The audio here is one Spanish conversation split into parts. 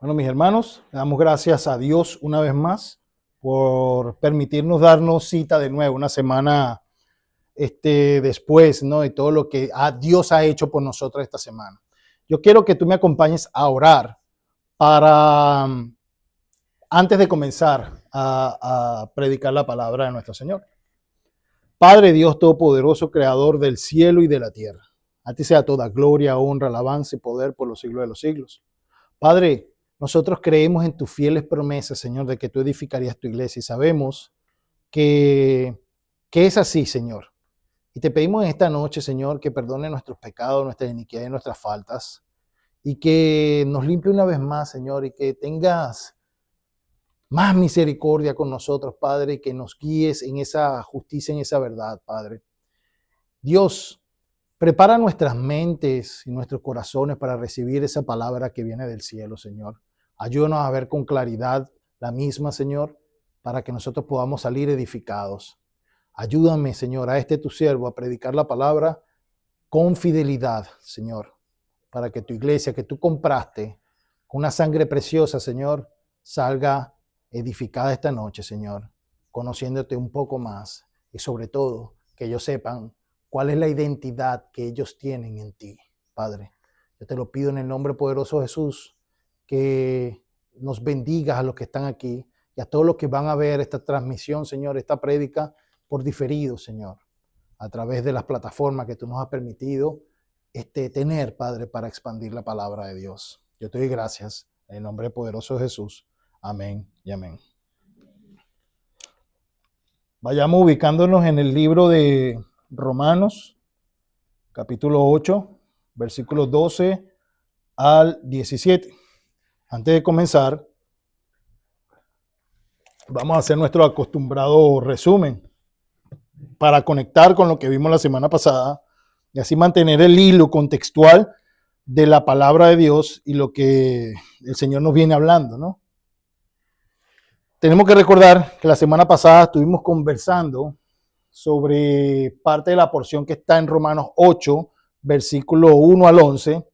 Bueno, mis hermanos, le damos gracias a Dios una vez más por permitirnos darnos cita de nuevo, una semana después, ¿no? De todo lo que Dios ha hecho por nosotros esta semana. Yo quiero que tú me acompañes a orar para, antes de comenzar a predicar la palabra de nuestro Señor. Padre Dios Todopoderoso, Creador del cielo y de la tierra. A ti sea toda gloria, honra, alabanza y poder por los siglos de los siglos. Padre, nosotros creemos en tus fieles promesas, Señor, de que tú edificarías tu iglesia y sabemos que, que es así, Señor. Y te pedimos en esta noche, Señor, que perdone nuestros pecados, nuestras iniquidades y nuestras faltas y que nos limpie una vez más, Señor, y que tengas más misericordia con nosotros, Padre, y que nos guíes en esa justicia, en esa verdad, Padre. Dios, prepara nuestras mentes y nuestros corazones para recibir esa palabra que viene del cielo, Señor. Ayúdanos a ver con claridad la misma, Señor, para que nosotros podamos salir edificados. Ayúdame, Señor, a tu siervo a predicar la palabra con fidelidad, Señor, para que tu iglesia que tú compraste con una sangre preciosa, Señor, salga edificada esta noche, Señor, conociéndote un poco más y sobre todo que ellos sepan cuál es la identidad que ellos tienen en ti, Padre. Yo te lo pido en el nombre poderoso de Jesús, que nos bendigas a los que están aquí y a todos los que van a ver esta transmisión, Señor, esta prédica por diferido, Señor, a través de las plataformas que tú nos has permitido tener, Padre, para expandir la palabra de Dios. Yo te doy gracias en el nombre poderoso de Jesús. Amén y amén. Vayamos ubicándonos en el libro de Romanos, capítulo 8, versículos 12 al 17. Antes de comenzar, vamos a hacer nuestro acostumbrado resumen para conectar con lo que vimos la semana pasada y así mantener el hilo contextual de la palabra de Dios y lo que el Señor nos viene hablando, ¿no? Tenemos que recordar que la semana pasada estuvimos conversando sobre parte de la porción que está en Romanos 8, versículo 1 al 11.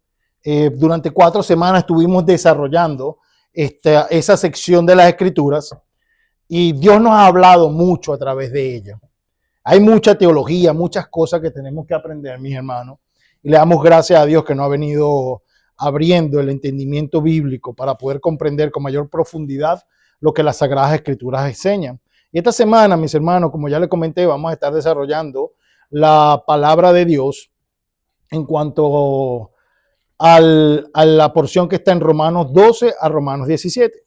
Durante 4 semanas estuvimos desarrollando esa sección de las Escrituras y Dios nos ha hablado mucho a través de ella. Hay mucha teología, muchas cosas que tenemos que aprender, mis hermanos, y le damos gracias a Dios que nos ha venido abriendo el entendimiento bíblico para poder comprender con mayor profundidad lo que las Sagradas Escrituras enseñan. Y esta semana, mis hermanos, como ya les comenté, vamos a estar desarrollando la palabra de Dios en cuanto a la porción que está en Romanos 12 a Romanos 17.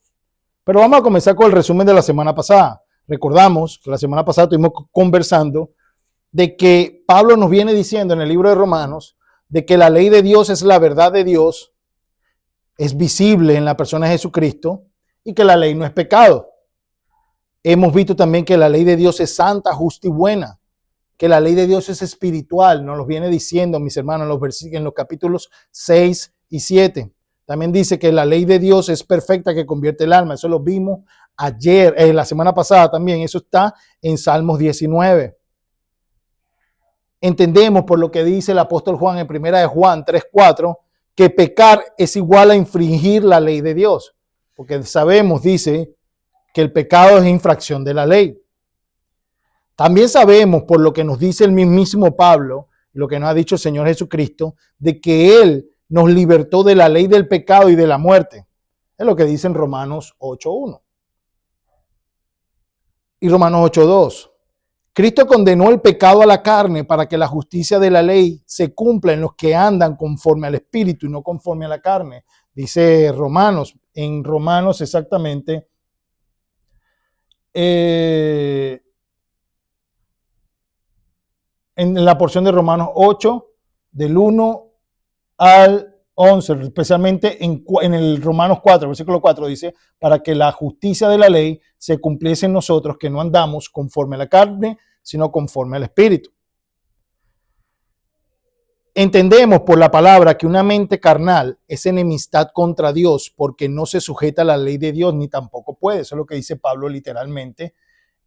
Pero vamos a comenzar con el resumen de la semana pasada. Recordamos que la semana pasada estuvimos conversando de que Pablo nos viene diciendo en el libro de Romanos de que la ley de Dios es la verdad de Dios, es visible en la persona de Jesucristo y que la ley no es pecado. Hemos visto también que la ley de Dios es santa, justa y buena, que la ley de Dios es espiritual, nos lo viene diciendo, mis hermanos, en los capítulos 6 y 7. También dice que la ley de Dios es perfecta, que convierte el alma. Eso lo vimos ayer, la semana pasada también. Eso está en Salmos 19. Entendemos por lo que dice el apóstol Juan en 1 de Juan 3:4, que pecar es igual a infringir la ley de Dios. Porque sabemos, dice, que el pecado es infracción de la ley. También sabemos, por lo que nos dice el mismísimo Pablo, lo que nos ha dicho el Señor Jesucristo, de que Él nos libertó de la ley del pecado y de la muerte. Es lo que dice en Romanos 8:1. Y Romanos 8:2. Cristo condenó el pecado a la carne para que la justicia de la ley se cumpla en los que andan conforme al Espíritu y no conforme a la carne. Dice Romanos, en Romanos exactamente, en la porción de Romanos 8, del 1 al 11, especialmente en el Romanos 4, versículo 4, dice, para que la justicia de la ley se cumpliese en nosotros, que no andamos conforme a la carne, sino conforme al Espíritu. Entendemos por la palabra que una mente carnal es enemistad contra Dios porque no se sujeta a la ley de Dios ni tampoco puede. Eso es lo que dice Pablo literalmente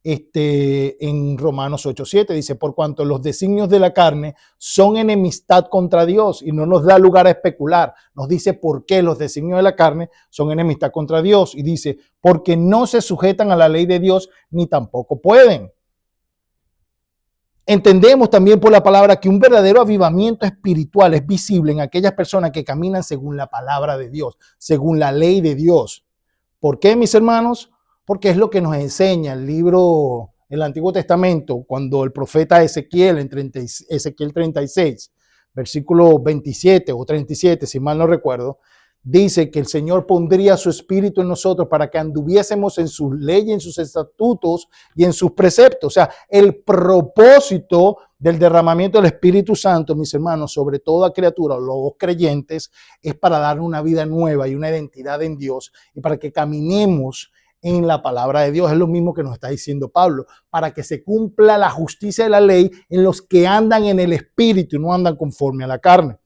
en Romanos 8:7 dice, por cuanto los designios de la carne son enemistad contra Dios, y no nos da lugar a especular, nos dice por qué los designios de la carne son enemistad contra Dios, y dice, porque no se sujetan a la ley de Dios, ni tampoco pueden. Entendemos también por la palabra que un verdadero avivamiento espiritual es visible en aquellas personas que caminan según la palabra de Dios, según la ley de Dios. ¿Por qué, mis hermanos? Porque es lo que nos enseña el libro, el Antiguo Testamento, cuando el profeta Ezequiel, Ezequiel 36, versículo 27 o 37, si mal no recuerdo, dice que el Señor pondría su espíritu en nosotros para que anduviésemos en sus leyes, en sus estatutos y en sus preceptos. O sea, el propósito del derramamiento del Espíritu Santo, mis hermanos, sobre toda criatura, los creyentes, es para dar una vida nueva y una identidad en Dios y para que caminemos en la palabra de Dios. Es lo mismo que nos está diciendo Pablo, para que se cumpla la justicia de la ley en los que andan en el Espíritu y no andan conforme a la carne.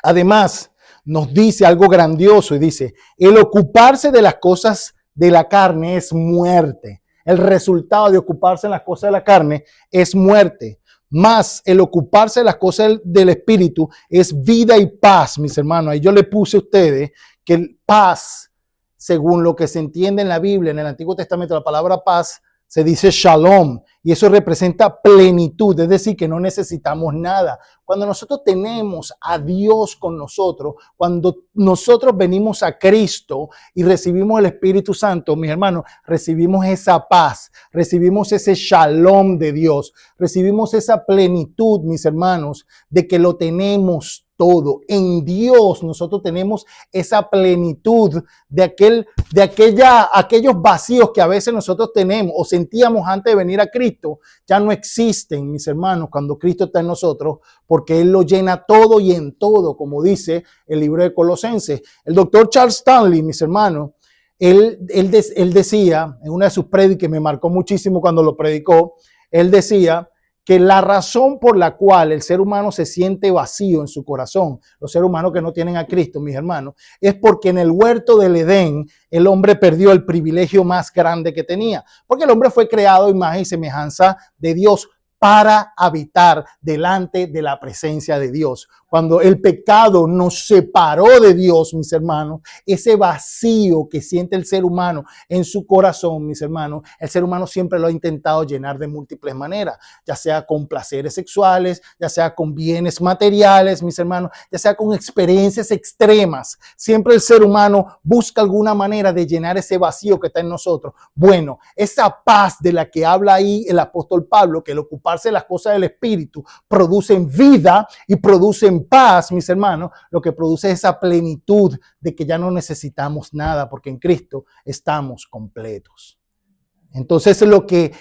Además, nos dice algo grandioso y dice, el ocuparse de las cosas de la carne es muerte. El resultado de ocuparse de las cosas de la carne es muerte. Más el ocuparse de las cosas del espíritu es vida y paz, mis hermanos. Ahí yo le puse a ustedes que el paz, según lo que se entiende en la Biblia, en el Antiguo Testamento, la palabra paz se dice shalom, y eso representa plenitud, es decir, que no necesitamos nada. Cuando nosotros tenemos a Dios con nosotros, cuando nosotros venimos a Cristo y recibimos el Espíritu Santo, mis hermanos, recibimos esa paz, recibimos ese shalom de Dios, recibimos esa plenitud, mis hermanos, de que lo tenemos todo. En Dios nosotros tenemos esa plenitud de aquellos vacíos que a veces nosotros tenemos o sentíamos antes de venir a Cristo, ya no existen, mis hermanos, cuando Cristo está en nosotros, porque Él lo llena todo y en todo, como dice el libro de Colosenses. El doctor Charles Stanley, mis hermanos, él decía en una de sus prédicas, me marcó muchísimo cuando lo predicó, él decía que la razón por la cual el ser humano se siente vacío en su corazón, los seres humanos que no tienen a Cristo, mis hermanos, es porque en el huerto del Edén el hombre perdió el privilegio más grande que tenía, porque el hombre fue creado a imagen y semejanza de Dios para habitar delante de la presencia de Dios. Cuando el pecado nos separó de Dios, mis hermanos, ese vacío que siente el ser humano en su corazón, mis hermanos, el ser humano siempre lo ha intentado llenar de múltiples maneras, ya sea con placeres sexuales, ya sea con bienes materiales, mis hermanos, ya sea con experiencias extremas. Siempre el ser humano busca alguna manera de llenar ese vacío que está en nosotros. Bueno, esa paz de la que habla ahí el apóstol Pablo, que el ocuparse de las cosas del espíritu producen vida y producen paz, mis hermanos, lo que produce es esa plenitud de que ya no necesitamos nada porque en Cristo estamos completos. Entonces es lo que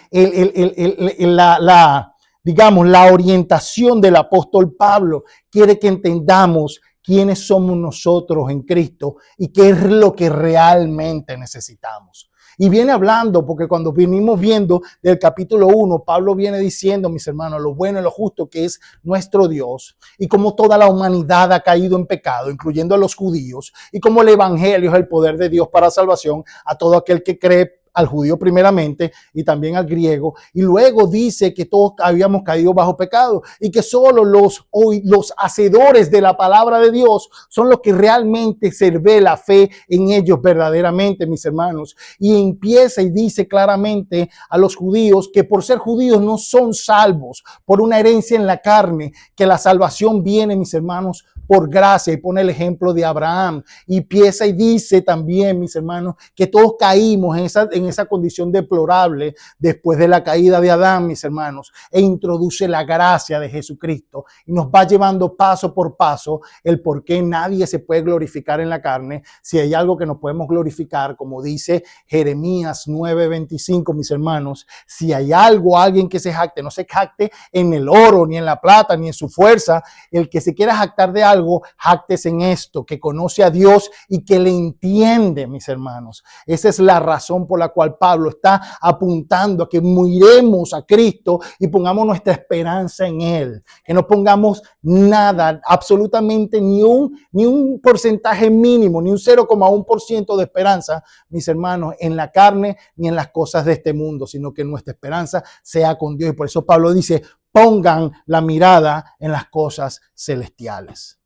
digamos, la orientación del apóstol Pablo quiere que entendamos quiénes somos nosotros en Cristo y qué es lo que realmente necesitamos. Y viene hablando, porque cuando venimos viendo del capítulo 1, Pablo viene diciendo, mis hermanos, lo bueno y lo justo que es nuestro Dios, y como toda la humanidad ha caído en pecado, incluyendo a los judíos, y como el evangelio es el poder de Dios para salvación a todo aquel que cree, al judío primeramente y también al griego, y luego dice que todos habíamos caído bajo pecado y que solo los hacedores de la palabra de Dios son los que realmente se ve la fe en ellos verdaderamente, mis hermanos. Y empieza y dice claramente a los judíos que por ser judíos no son salvos por una herencia en la carne, que la salvación viene, mis hermanos, por gracia, y pone el ejemplo de Abraham y empieza y dice también, mis hermanos, que todos caímos en esa condición deplorable después de la caída de Adán, mis hermanos, e introduce la gracia de Jesucristo y nos va llevando paso por paso el por qué nadie se puede glorificar en la carne. Si hay algo que nos podemos glorificar, como dice Jeremías 9:25, mis hermanos, si hay alguien que se jacte, no se jacte en el oro, ni en la plata, ni en su fuerza. El que se quiera jactar de algo algo, jáctese en esto, que conoce a Dios y que le entiende, mis hermanos. Esa es la razón por la cual Pablo está apuntando a que miremos a Cristo y pongamos nuestra esperanza en Él. Que no pongamos nada, absolutamente ni un porcentaje mínimo, ni un 0,1% de esperanza, mis hermanos, en la carne ni en las cosas de este mundo, sino que nuestra esperanza sea con Dios. Y por eso Pablo dice, pongan la mirada en las cosas celestiales.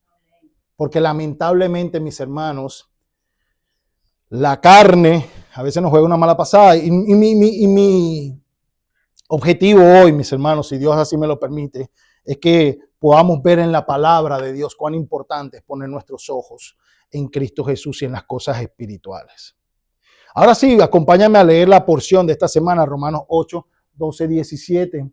Porque lamentablemente, mis hermanos, la carne a veces nos juega una mala pasada. Y mi objetivo hoy, mis hermanos, si Dios así me lo permite, es que podamos ver en la palabra de Dios cuán importante es poner nuestros ojos en Cristo Jesús y en las cosas espirituales. Ahora sí, acompáñame a leer la porción de esta semana, Romanos 8, 12, 17,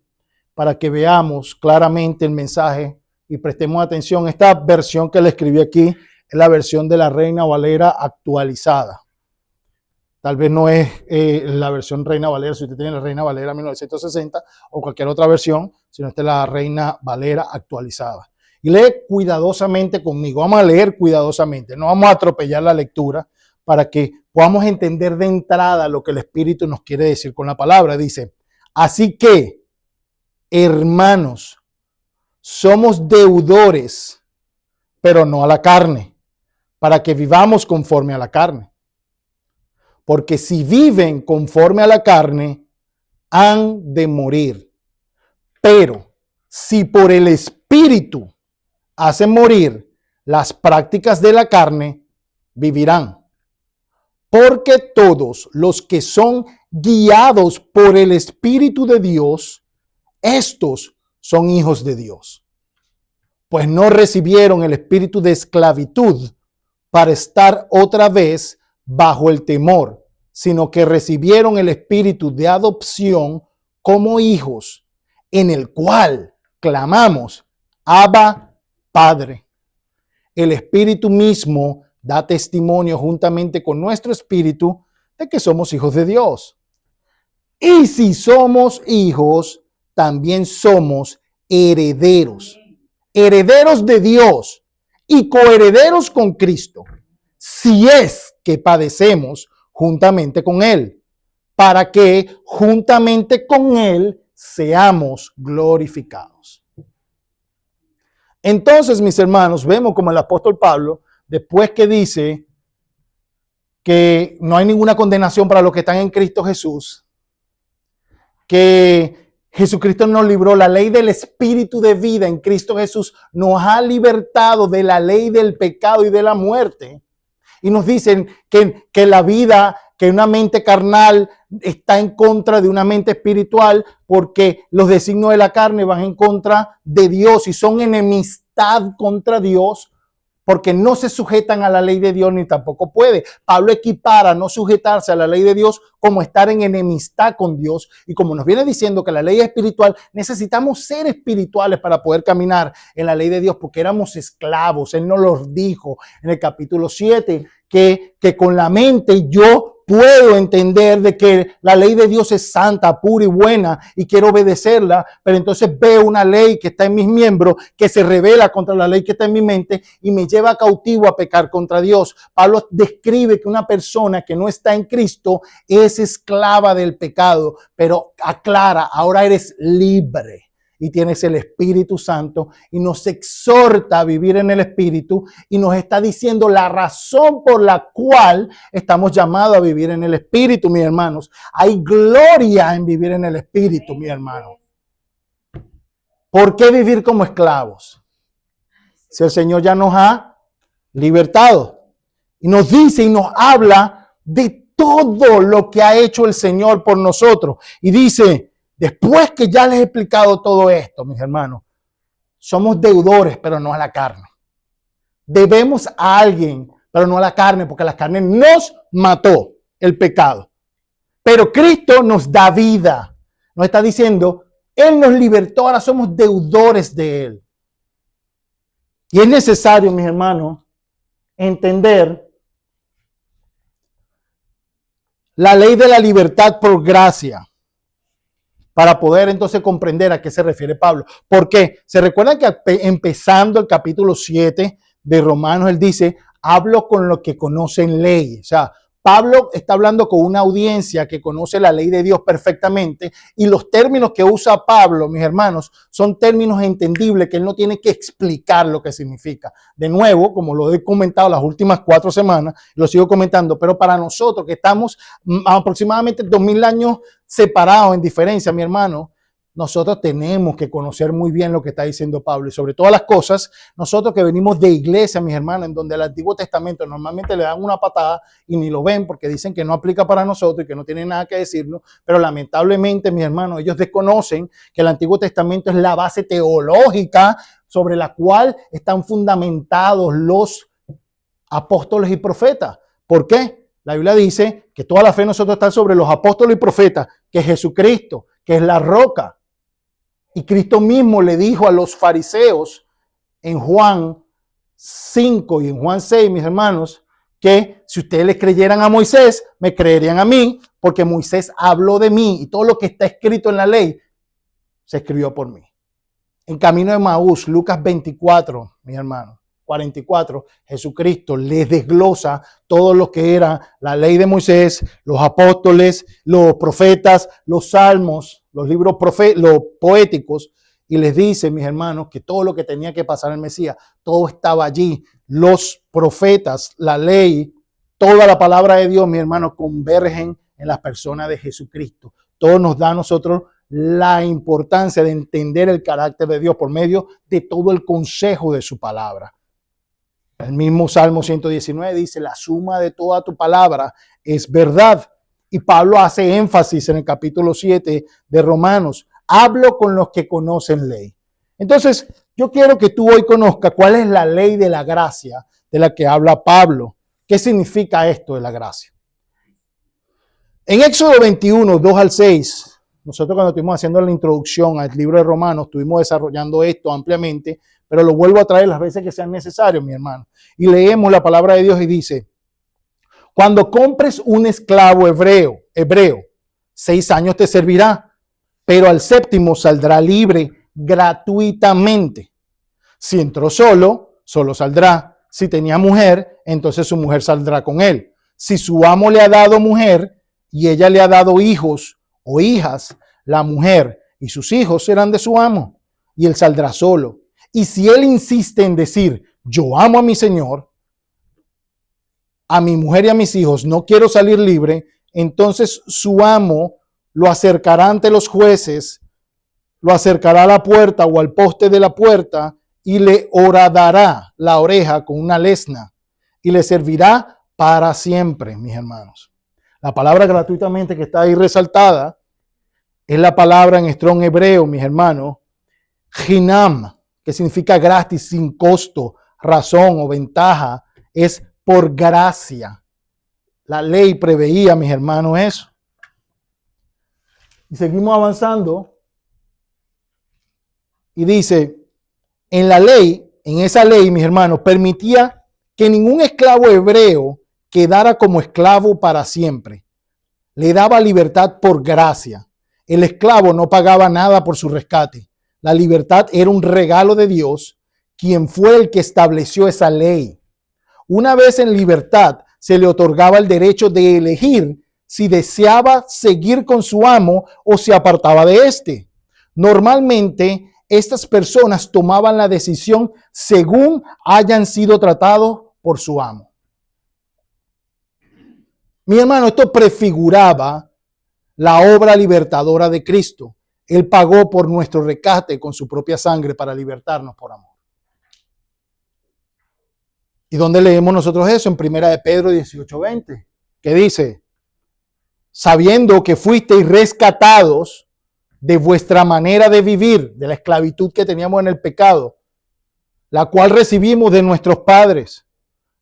para que veamos claramente el mensaje y prestemos atención. Esta versión que le escribí aquí es la versión de la Reina Valera actualizada. Tal vez no es la versión Reina Valera, si usted tiene la Reina Valera 1960 o cualquier otra versión, sino esta es la Reina Valera actualizada. Y lee cuidadosamente conmigo. Vamos a leer cuidadosamente. No vamos a atropellar la lectura para que podamos entender de entrada lo que el Espíritu nos quiere decir con la palabra. Dice, así que, hermanos, somos deudores, pero no a la carne, para que vivamos conforme a la carne. Porque si viven conforme a la carne, han de morir. Pero si por el Espíritu hacen morir las prácticas de la carne, vivirán. Porque todos los que son guiados por el Espíritu de Dios, estos son hijos de Dios. Pues no recibieron el espíritu de esclavitud para estar otra vez bajo el temor, sino que recibieron el espíritu de adopción como hijos, en el cual clamamos, Abba, Padre. El Espíritu mismo da testimonio juntamente con nuestro espíritu de que somos hijos de Dios. Y si somos hijos, también somos herederos. Herederos de Dios y coherederos con Cristo, si es que padecemos juntamente con Él, para que juntamente con Él seamos glorificados. Entonces, mis hermanos, vemos como el apóstol Pablo, después que dice que no hay ninguna condenación para los que están en Cristo Jesús, que Jesucristo nos libró, la ley del espíritu de vida en Cristo Jesús nos ha libertado de la ley del pecado y de la muerte. Y nos dicen que la vida, que una mente carnal está en contra de una mente espiritual porque los designios de la carne van en contra de Dios y son enemistad contra Dios porque no se sujetan a la ley de Dios ni tampoco puede. Pablo equipara no sujetarse a la ley de Dios como estar en enemistad con Dios. Y como nos viene diciendo que la ley es espiritual, necesitamos ser espirituales para poder caminar en la ley de Dios porque éramos esclavos. Él nos lo dijo en el capítulo 7, que con la mente yo puedo entender de que la ley de Dios es santa, pura y buena y quiero obedecerla, pero entonces veo una ley que está en mis miembros que se revela contra la ley que está en mi mente y me lleva cautivo a pecar contra Dios. Pablo describe que una persona que no está en Cristo es esclava del pecado, pero aclara, ahora eres libre. Y tienes el Espíritu Santo y nos exhorta a vivir en el Espíritu y nos está diciendo la razón por la cual estamos llamados a vivir en el Espíritu, mis hermanos. Hay gloria en vivir en el Espíritu, mi hermano. ¿Por qué vivir como esclavos? Si el Señor ya nos ha libertado y nos dice y nos habla de todo lo que ha hecho el Señor por nosotros. Y dice, después que ya les he explicado todo esto, mis hermanos, somos deudores, pero no a la carne. Debemos a alguien, pero no a la carne, porque la carne nos mató el pecado. Pero Cristo nos da vida. Nos está diciendo, Él nos libertó, ahora somos deudores de Él. Y es necesario, mis hermanos, entender la ley de la libertad por gracia, para poder entonces comprender a qué se refiere Pablo. ¿Por qué? Se recuerdan que empezando el capítulo 7 de Romanos, él dice, hablo con los que conocen ley. O sea, Pablo está hablando con una audiencia que conoce la ley de Dios perfectamente y los términos que usa Pablo, mis hermanos, son términos entendibles que él no tiene que explicar lo que significa. De nuevo, como lo he comentado las últimas 4 semanas, lo sigo comentando, pero para nosotros que estamos aproximadamente 2000 años separados en diferencia, mi hermano, nosotros tenemos que conocer muy bien lo que está diciendo Pablo y sobre todas las cosas, nosotros que venimos de iglesia, mis hermanos, en donde el Antiguo Testamento normalmente le dan una patada y ni lo ven porque dicen que no aplica para nosotros y que no tiene nada que decirnos, pero lamentablemente, mis hermanos, ellos desconocen que el Antiguo Testamento es la base teológica sobre la cual están fundamentados los apóstoles y profetas. ¿Por qué? La Biblia dice que toda la fe de nosotros está sobre los apóstoles y profetas, que es Jesucristo, que es la roca. Y Cristo mismo le dijo a los fariseos en Juan 5 y en Juan 6, mis hermanos, que si ustedes le creyeran a Moisés, me creerían a mí, porque Moisés habló de mí y todo lo que está escrito en la ley se escribió por mí. En camino de Maús, Lucas 24, mis hermanos, 44, Jesucristo les desglosa todo lo que era la ley de Moisés, los apóstoles, los profetas, los salmos, los libros los poéticos, y les dice, mis hermanos, que todo lo que tenía que pasar el Mesías, todo estaba allí. Los profetas, la ley, toda la palabra de Dios, mis hermanos, convergen en la persona de Jesucristo. Todo nos da a nosotros la importancia de entender el carácter de Dios por medio de todo el consejo de su palabra. El mismo Salmo 119 dice, la suma de toda tu palabra es verdad. Y Pablo hace énfasis en el capítulo 7 de Romanos, hablo con los que conocen ley. Entonces, yo quiero que tú hoy conozcas cuál es la ley de la gracia de la que habla Pablo. ¿Qué significa esto de la gracia? En Éxodo 21, 2 al 6, nosotros cuando estuvimos haciendo la introducción al libro de Romanos, estuvimos desarrollando esto ampliamente, pero lo vuelvo a traer las veces que sean necesarios, mi hermano. Y leemos la palabra de Dios y dice, cuando compres un esclavo hebreo, 6 años te servirá, pero al 7º saldrá libre gratuitamente. Si entró solo, solo saldrá. Si tenía mujer, entonces su mujer saldrá con él. Si su amo le ha dado mujer y ella le ha dado hijos o hijas, la mujer y sus hijos serán de su amo y él saldrá solo. Y si él insiste en decir, yo amo a mi Señor, a mi mujer y a mis hijos, no quiero salir libre, entonces su amo lo acercará ante los jueces, lo acercará a la puerta o al poste de la puerta y le horadará la oreja con una lesna y le servirá para siempre, mis hermanos. La palabra gratuitamente que está ahí resaltada es la palabra en Strong hebreo, mis hermanos, Hinam, que significa gratis, sin costo, razón o ventaja, es por gracia. La ley preveía, mis hermanos, eso. Y seguimos avanzando. Y dice, en esa ley, mis hermanos, permitía que ningún esclavo hebreo quedara como esclavo para siempre. Le daba libertad por gracia. El esclavo no pagaba nada por su rescate. La libertad era un regalo de Dios, quien fue el que estableció esa ley. Una vez en libertad, se le otorgaba el derecho de elegir si deseaba seguir con su amo o se apartaba de éste. Normalmente, estas personas tomaban la decisión según hayan sido tratados por su amo. Mi hermano, esto prefiguraba la obra libertadora de Cristo. Él pagó por nuestro rescate con su propia sangre para libertarnos por amor. ¿Y dónde leemos nosotros eso? En 1 de Pedro 18:20, que dice, sabiendo que fuisteis rescatados de vuestra manera de vivir, de la esclavitud que teníamos en el pecado, la cual recibimos de nuestros padres,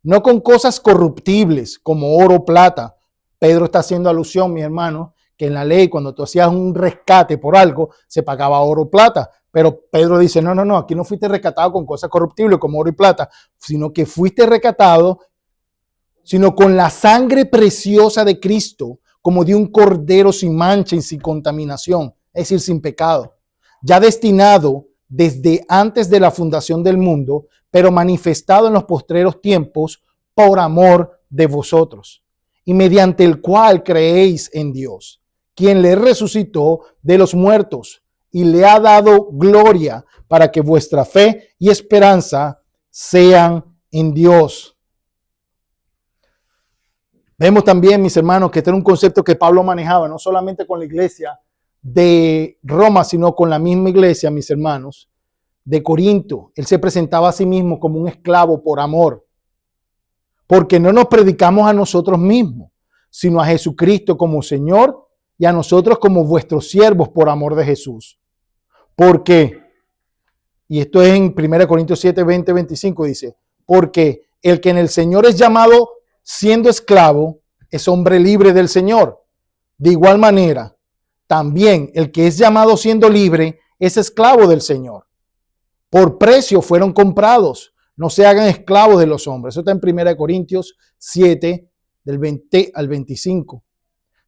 no con cosas corruptibles como oro o plata. Pedro está haciendo alusión, mi hermano, que en la ley cuando tú hacías un rescate por algo, se pagaba oro o plata. Pero Pedro dice, no, aquí no fuiste rescatado con cosas corruptibles como oro y plata, sino que fuiste rescatado, sino con la sangre preciosa de Cristo, como de un cordero sin mancha y sin contaminación, es decir, sin pecado, ya destinado desde antes de la fundación del mundo, pero manifestado en los postreros tiempos por amor de vosotros, y mediante el cual creéis en Dios, quien le resucitó de los muertos y le ha dado gloria para que vuestra fe y esperanza sean en Dios. Vemos también, mis hermanos, que este era un concepto que Pablo manejaba, no solamente con la iglesia de Roma, sino con la misma iglesia, mis hermanos, de Corinto. Él se presentaba a sí mismo como un esclavo por amor, porque no nos predicamos a nosotros mismos, sino a Jesucristo como Señor y a nosotros como vuestros siervos por amor de Jesús. Porque, y esto es en 1 Corintios 7, 20, 25, dice, porque el que en el Señor es llamado siendo esclavo es hombre libre del Señor. De igual manera, también el que es llamado siendo libre es esclavo del Señor. Por precio fueron comprados. No se hagan esclavos de los hombres. Eso está en 1 Corintios 7, del 20 al 25.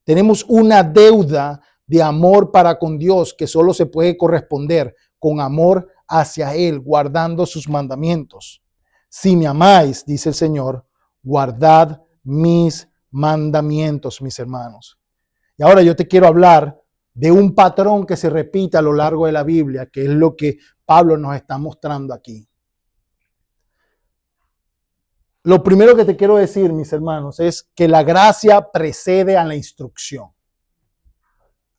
Tenemos una deuda de amor para con Dios que solo se puede corresponder con amor hacia Él, guardando sus mandamientos. Si me amáis, dice el Señor, guardad mis mandamientos, mis hermanos. Y ahora yo te quiero hablar de un patrón que se repite a lo largo de la Biblia, que es lo que Pablo nos está mostrando aquí. Lo primero que te quiero decir, mis hermanos, es que la gracia precede a la instrucción.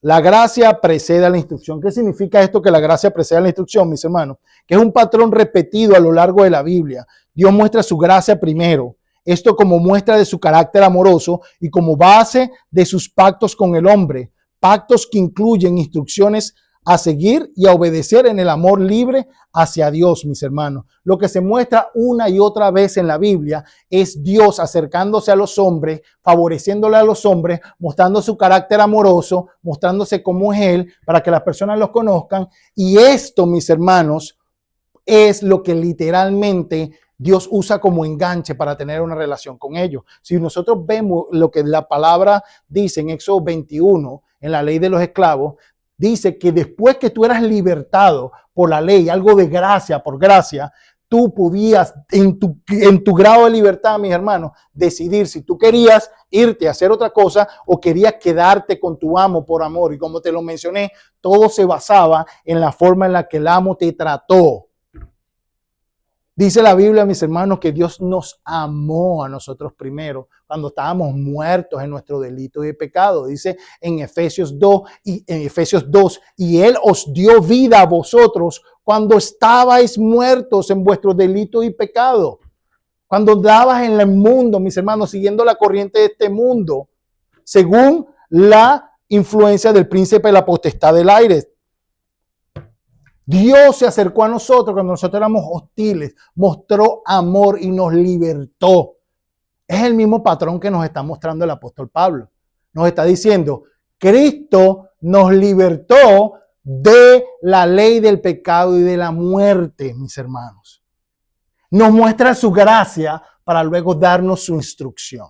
La gracia precede a la instrucción. ¿Qué significa esto que la gracia precede a la instrucción, mis hermanos? Que es un patrón repetido a lo largo de la Biblia. Dios muestra su gracia primero. Esto como muestra de su carácter amoroso y como base de sus pactos con el hombre. Pactos que incluyen instrucciones a seguir y a obedecer en el amor libre hacia Dios, mis hermanos. Lo que se muestra una y otra vez en la Biblia es Dios acercándose a los hombres, favoreciéndole a los hombres, mostrando su carácter amoroso, mostrándose como es Él, para que las personas los conozcan. Y esto, mis hermanos, es lo que literalmente Dios usa como enganche para tener una relación con ellos. Si nosotros vemos lo que la palabra dice en Éxodo 21, en la ley de los esclavos, dice que después que tú eras libertado por la ley, algo de gracia, por gracia, tú podías en tu grado de libertad, mis hermanos, decidir si tú querías irte a hacer otra cosa o querías quedarte con tu amo por amor. Y como te lo mencioné, todo se basaba en la forma en la que el amo te trató. Dice la Biblia, mis hermanos, que Dios nos amó a nosotros primero cuando estábamos muertos en nuestro delito y pecado. Dice en Efesios 2, y Él os dio vida a vosotros cuando estabais muertos en vuestro delito y pecado. Cuando andabas en el mundo, mis hermanos, siguiendo la corriente de este mundo, según la influencia del príncipe de la potestad del aire. Dios se acercó a nosotros cuando nosotros éramos hostiles, mostró amor y nos libertó. Es el mismo patrón que nos está mostrando el apóstol Pablo. Nos está diciendo, Cristo nos libertó de la ley del pecado y de la muerte, mis hermanos. Nos muestra su gracia para luego darnos su instrucción.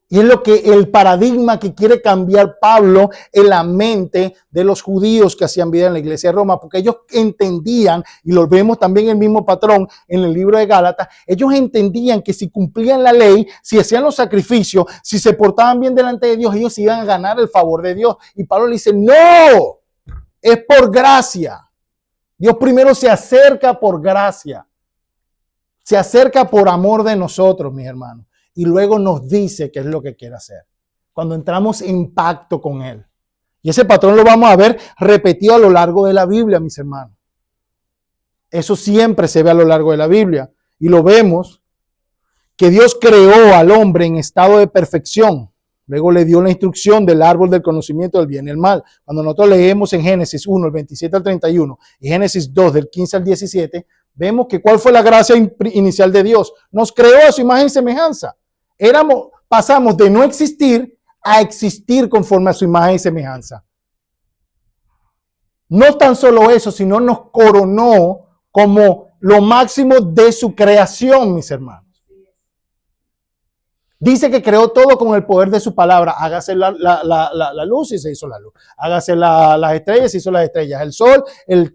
Y es lo que el paradigma que quiere cambiar Pablo en la mente de los judíos que hacían vida en la iglesia de Roma, porque ellos entendían, y lo vemos también el mismo patrón en el libro de Gálatas, ellos entendían que si cumplían la ley, si hacían los sacrificios, si se portaban bien delante de Dios, ellos iban a ganar el favor de Dios. Y Pablo le dice, no, es por gracia. Dios primero se acerca por gracia, se acerca por amor de nosotros, mis hermanos. Y luego nos dice qué es lo que quiere hacer. Cuando entramos en pacto con Él. Y ese patrón lo vamos a ver repetido a lo largo de la Biblia, mis hermanos. Eso siempre se ve a lo largo de la Biblia. Y lo vemos que Dios creó al hombre en estado de perfección. Luego le dio la instrucción del árbol del conocimiento del bien y el mal. Cuando nosotros leemos en Génesis 1, el 27 al 31, y Génesis 2, del 15 al 17, vemos que cuál fue la gracia inicial de Dios. Nos creó a su imagen y semejanza. Pasamos de no existir a existir conforme a su imagen y semejanza. No tan solo eso, sino nos coronó como lo máximo de su creación, mis hermanos. Dice que creó todo con el poder de su palabra. Hágase la luz y se hizo la luz. Hágase las estrellas y se hizo las estrellas. El sol,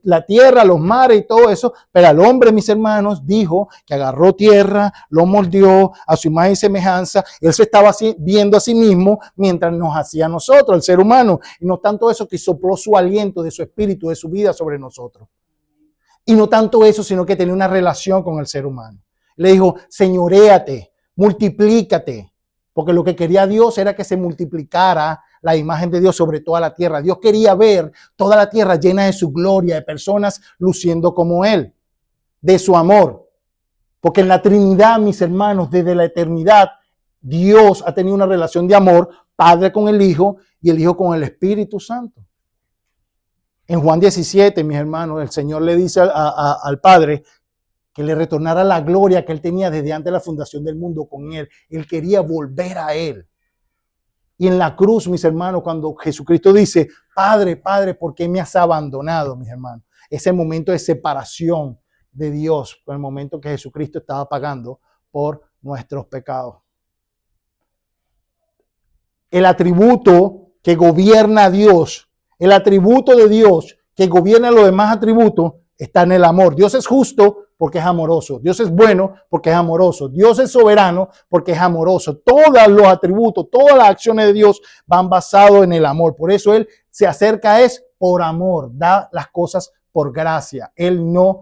la tierra, los mares y todo eso. Pero al hombre, mis hermanos, dijo que agarró tierra, lo moldeó a su imagen y semejanza. Él se estaba viendo a sí mismo mientras nos hacía a nosotros, el ser humano. Y no tanto eso, que sopló su aliento de su espíritu, de su vida sobre nosotros. Y no tanto eso, sino que tenía una relación con el ser humano. Le dijo, señoréate, multiplícate, porque lo que quería Dios era que se multiplicara la imagen de Dios sobre toda la tierra. Dios quería ver toda la tierra llena de su gloria, de personas luciendo como Él, de su amor. Porque en la Trinidad, mis hermanos, desde la eternidad, Dios ha tenido una relación de amor, Padre con el Hijo y el Hijo con el Espíritu Santo. En Juan 17, mis hermanos, el Señor le dice al Padre que le retornara la gloria que Él tenía desde antes de la fundación del mundo con Él. Él quería volver a Él. Y en la cruz, mis hermanos, cuando Jesucristo dice, Padre, Padre, ¿por qué me has abandonado, mis hermanos? Ese momento de separación de Dios, el momento que Jesucristo estaba pagando por nuestros pecados. El atributo que gobierna a Dios, el atributo de Dios que gobierna los demás atributos, está en el amor. Dios es justo porque es amoroso. Dios es bueno porque es amoroso. Dios es soberano porque es amoroso. Todos los atributos, todas las acciones de Dios van basados en el amor. Por eso Él se acerca por amor, da las cosas por gracia. Él no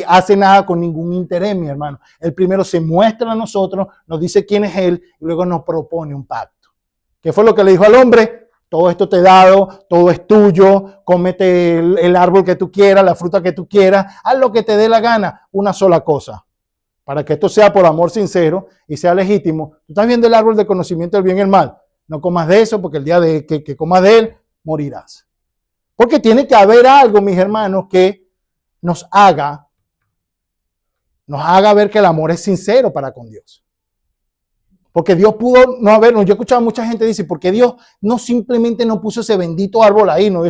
hace nada con ningún interés, mi hermano. Él primero se muestra a nosotros, nos dice quién es Él y luego nos propone un pacto. ¿Qué fue lo que le dijo al hombre? Todo esto te he dado, todo es tuyo, cómete el árbol que tú quieras, la fruta que tú quieras, haz lo que te dé la gana, una sola cosa. Para que esto sea por amor sincero y sea legítimo. Tú estás viendo el árbol del conocimiento del bien y el mal. No comas de eso porque el día de que comas de él, morirás. Porque tiene que haber algo, mis hermanos, que nos haga ver que el amor es sincero para con Dios. Porque Dios pudo no habernos. Yo he escuchado a mucha gente decir, porque Dios no simplemente no puso ese bendito árbol ahí, nos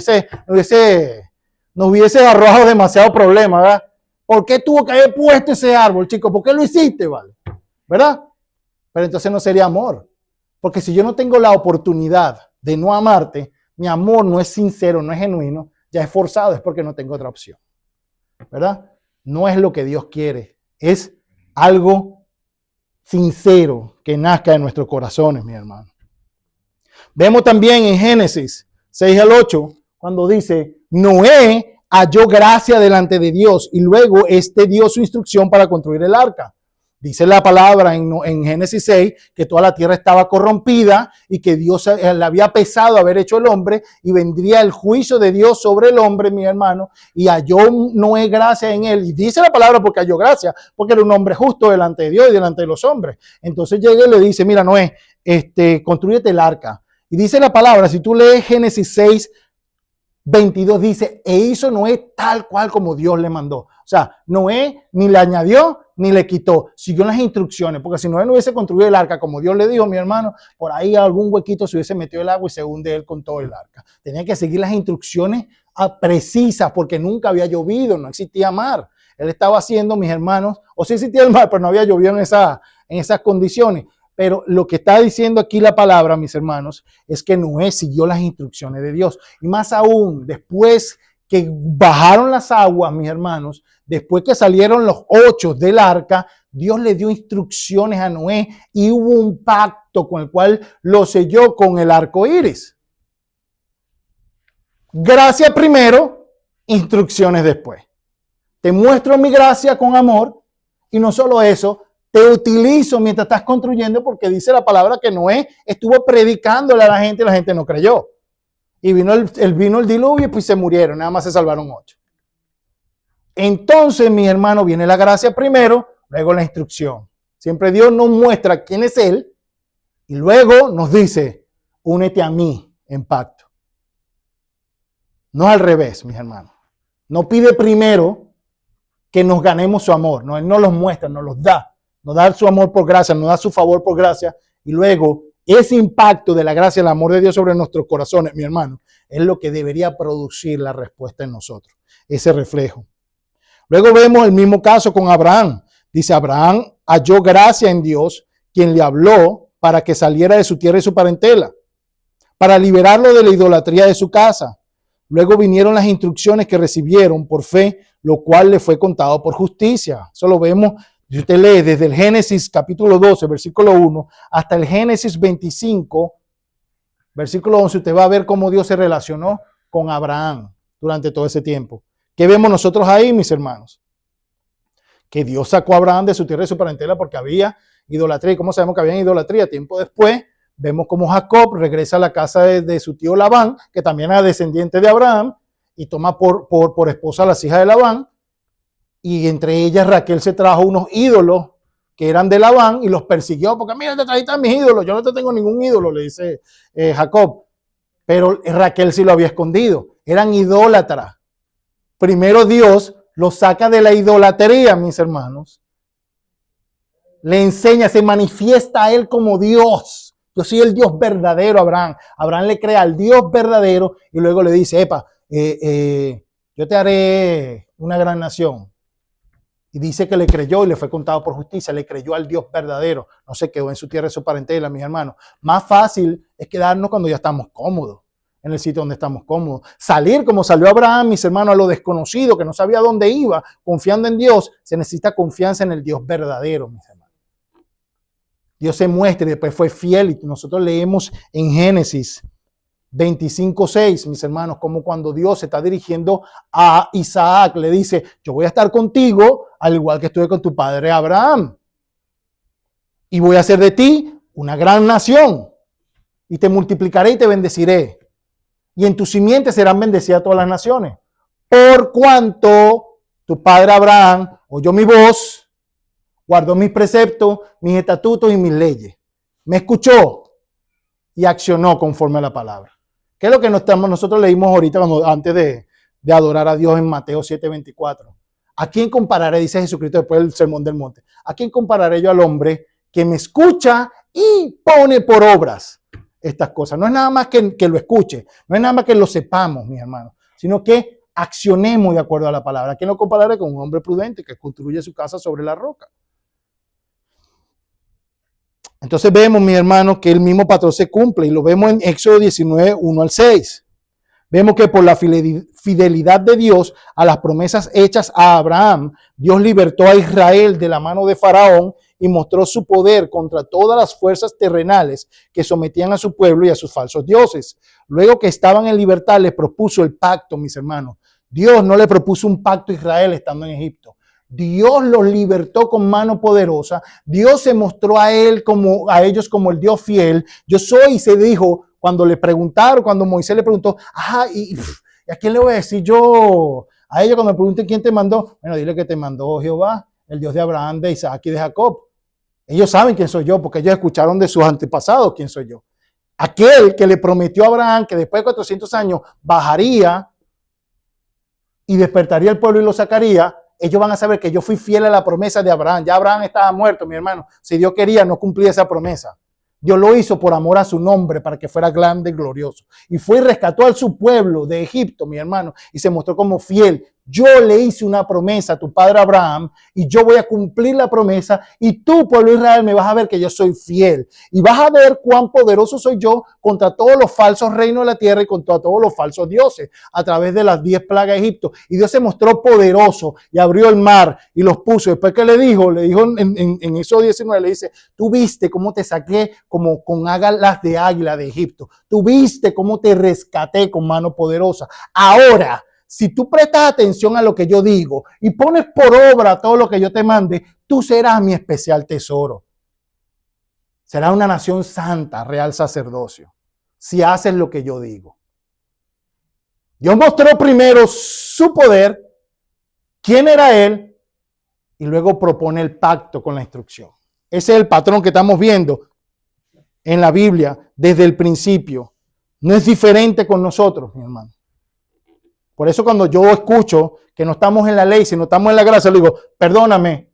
hubiese arrojado demasiado problema, ¿verdad? ¿Por qué tuvo que haber puesto ese árbol, chicos? ¿Por qué lo hiciste, vale? ¿Verdad? Pero entonces no sería amor. Porque si yo no tengo la oportunidad de no amarte, mi amor no es sincero, no es genuino, ya es forzado, es porque no tengo otra opción. ¿Verdad? No es lo que Dios quiere, es algo sincero que nazca de nuestros corazones, mi hermano. Vemos también en Génesis 6 al 8, cuando dice, Noé halló gracia delante de Dios y luego dio su instrucción para construir el arca. Dice la palabra en Génesis 6 que toda la tierra estaba corrompida y que Dios le había pesado haber hecho el hombre y vendría el juicio de Dios sobre el hombre, mi hermano, y halló Noé gracia en él. Y dice la palabra porque halló gracia, porque era un hombre justo delante de Dios y delante de los hombres. Entonces llega y le dice, mira Noé, construyete el arca. Y dice la palabra, si tú lees Génesis 6, 22 dice, e hizo Noé tal cual como Dios le mandó. O sea, Noé ni le añadió ni le quitó, siguió las instrucciones, porque si Noé no hubiese construido el arca como Dios le dijo, mi hermano, por ahí algún huequito se hubiese metido el agua y se hunde él con todo el arca. Tenía que seguir las instrucciones precisas, porque nunca había llovido, no existía mar. Él estaba haciendo, mis hermanos, o sí existía el mar, pero no había llovido en esas condiciones. Pero lo que está diciendo aquí la palabra, mis hermanos, es que Noé siguió las instrucciones de Dios. Y más aún, después que bajaron las aguas, mis hermanos, después que salieron los 8 del arca, Dios le dio instrucciones a Noé y hubo un pacto con el cual lo selló con el arco iris. Gracia primero, instrucciones después. Te muestro mi gracia con amor y no solo eso, te utilizo mientras estás construyendo, porque dice la palabra que Noé estuvo predicándole a la gente y la gente no creyó. Y vino el diluvio y pues se murieron, nada más se salvaron 8. Entonces, mis hermanos, viene la gracia primero, luego la instrucción. Siempre Dios nos muestra quién es Él y luego nos dice, únete a mí en pacto. No al revés, mis hermanos. No pide primero que nos ganemos su amor. No, Él nos los muestra, nos los da. Nos da su amor por gracia, nos da su favor por gracia y luego ese impacto de la gracia, el amor de Dios sobre nuestros corazones, mi hermano, es lo que debería producir la respuesta en nosotros, ese reflejo. Luego vemos el mismo caso con Abraham. Dice, Abraham halló gracia en Dios quien le habló para que saliera de su tierra y su parentela, para liberarlo de la idolatría de su casa. Luego vinieron las instrucciones que recibieron por fe, lo cual le fue contado por justicia. Eso lo vemos, si usted lee desde el Génesis capítulo 12, versículo 1, hasta el Génesis 25, versículo 11, usted va a ver cómo Dios se relacionó con Abraham durante todo ese tiempo. ¿Qué vemos nosotros ahí, mis hermanos? Que Dios sacó a Abraham de su tierra y su parentela porque había idolatría. ¿Y cómo sabemos que había idolatría? Tiempo después, vemos cómo Jacob regresa a la casa de su tío Labán, que también era descendiente de Abraham, y toma por esposa a las hijas de Labán, y entre ellas Raquel se trajo unos ídolos que eran de Labán y los persiguió, porque mira, te trajiste a mis ídolos, yo no te tengo ningún ídolo, le dice Jacob. Pero Raquel sí lo había escondido, eran idólatras. Primero Dios los saca de la idolatría, mis hermanos. Le enseña, se manifiesta a él como Dios. Yo soy el Dios verdadero, Abraham. Abraham le crea al Dios verdadero y luego le dice, yo te haré una gran nación. Y dice que le creyó y le fue contado por justicia. Le creyó al Dios verdadero. No se quedó en su tierra y su parentela, mis hermanos. Más fácil es quedarnos cuando ya estamos cómodos, en el sitio donde estamos cómodos. Salir como salió Abraham, mis hermanos, a lo desconocido, que no sabía dónde iba, confiando en Dios. Se necesita confianza en el Dios verdadero, mis hermanos. Dios se muestra y después fue fiel. Y nosotros leemos en Génesis 25:6, mis hermanos, como cuando Dios se está dirigiendo a Isaac, le dice, yo voy a estar contigo al igual que estuve con tu padre Abraham. Y voy a hacer de ti una gran nación. Y te multiplicaré y te bendeciré. Y en tu simiente serán bendecidas todas las naciones. Por cuanto tu padre Abraham oyó mi voz, guardó mis preceptos, mis estatutos y mis leyes. Me escuchó y accionó conforme a la palabra. ¿Qué es lo que nosotros leímos ahorita antes de adorar a Dios en Mateo 7:24? ¿A quién compararé? Dice Jesucristo después del Sermón del Monte. ¿A quién compararé yo al hombre que me escucha y pone por obras estas cosas? No es nada más que lo escuche, no es nada más que lo sepamos, mis hermanos, sino que accionemos de acuerdo a la palabra. ¿A quién lo compararé? Con un hombre prudente que construye su casa sobre la roca. Entonces vemos, mis hermanos, que el mismo patrón se cumple y lo vemos en Éxodo 19, 1-6. Vemos que por la fidelidad de Dios a las promesas hechas a Abraham, Dios libertó a Israel de la mano de Faraón y mostró su poder contra todas las fuerzas terrenales que sometían a su pueblo y a sus falsos dioses. Luego que estaban en libertad, les propuso el pacto, mis hermanos. Dios no le propuso un pacto a Israel estando en Egipto. Dios los libertó con mano poderosa. Dios se mostró a ellos como el Dios fiel. Yo soy, y se dijo, cuando le preguntaron, cuando Moisés le preguntó, ¿y a quién le voy a decir yo? A ellos cuando me pregunten quién te mandó, bueno, dile que te mandó Jehová, el Dios de Abraham, de Isaac y de Jacob. Ellos saben quién soy yo, porque ellos escucharon de sus antepasados quién soy yo. Aquel que le prometió a Abraham que después de 400 años bajaría y despertaría el pueblo y lo sacaría. Ellos van a saber que yo fui fiel a la promesa de Abraham. Ya Abraham estaba muerto, mi hermano. Si Dios quería, no cumplía esa promesa. Dios lo hizo por amor a su nombre, para que fuera grande y glorioso. Y fue y rescató a su pueblo de Egipto, mi hermano, y se mostró como fiel. Yo le hice una promesa a tu padre Abraham y yo voy a cumplir la promesa y tú, pueblo de Israel, me vas a ver que yo soy fiel. Y vas a ver cuán poderoso soy yo contra todos los falsos reinos de la tierra y contra todos los falsos dioses a través de las 10 plagas de Egipto. Y Dios se mostró poderoso y abrió el mar y los puso. Después que le dijo en Éxodo 19, le dice, tú viste cómo te saqué como con alas de águila de Egipto. Tú viste cómo te rescaté con mano poderosa. Ahora, si tú prestas atención a lo que yo digo y pones por obra todo lo que yo te mande, tú serás mi especial tesoro. Serás una nación santa, real sacerdocio, si haces lo que yo digo. Dios mostró primero su poder, quién era Él, y luego propone el pacto con la instrucción. Ese es el patrón que estamos viendo en la Biblia desde el principio. No es diferente con nosotros, mi hermano. Por eso cuando yo escucho que no estamos en la ley, sino estamos en la gracia, le digo, perdóname,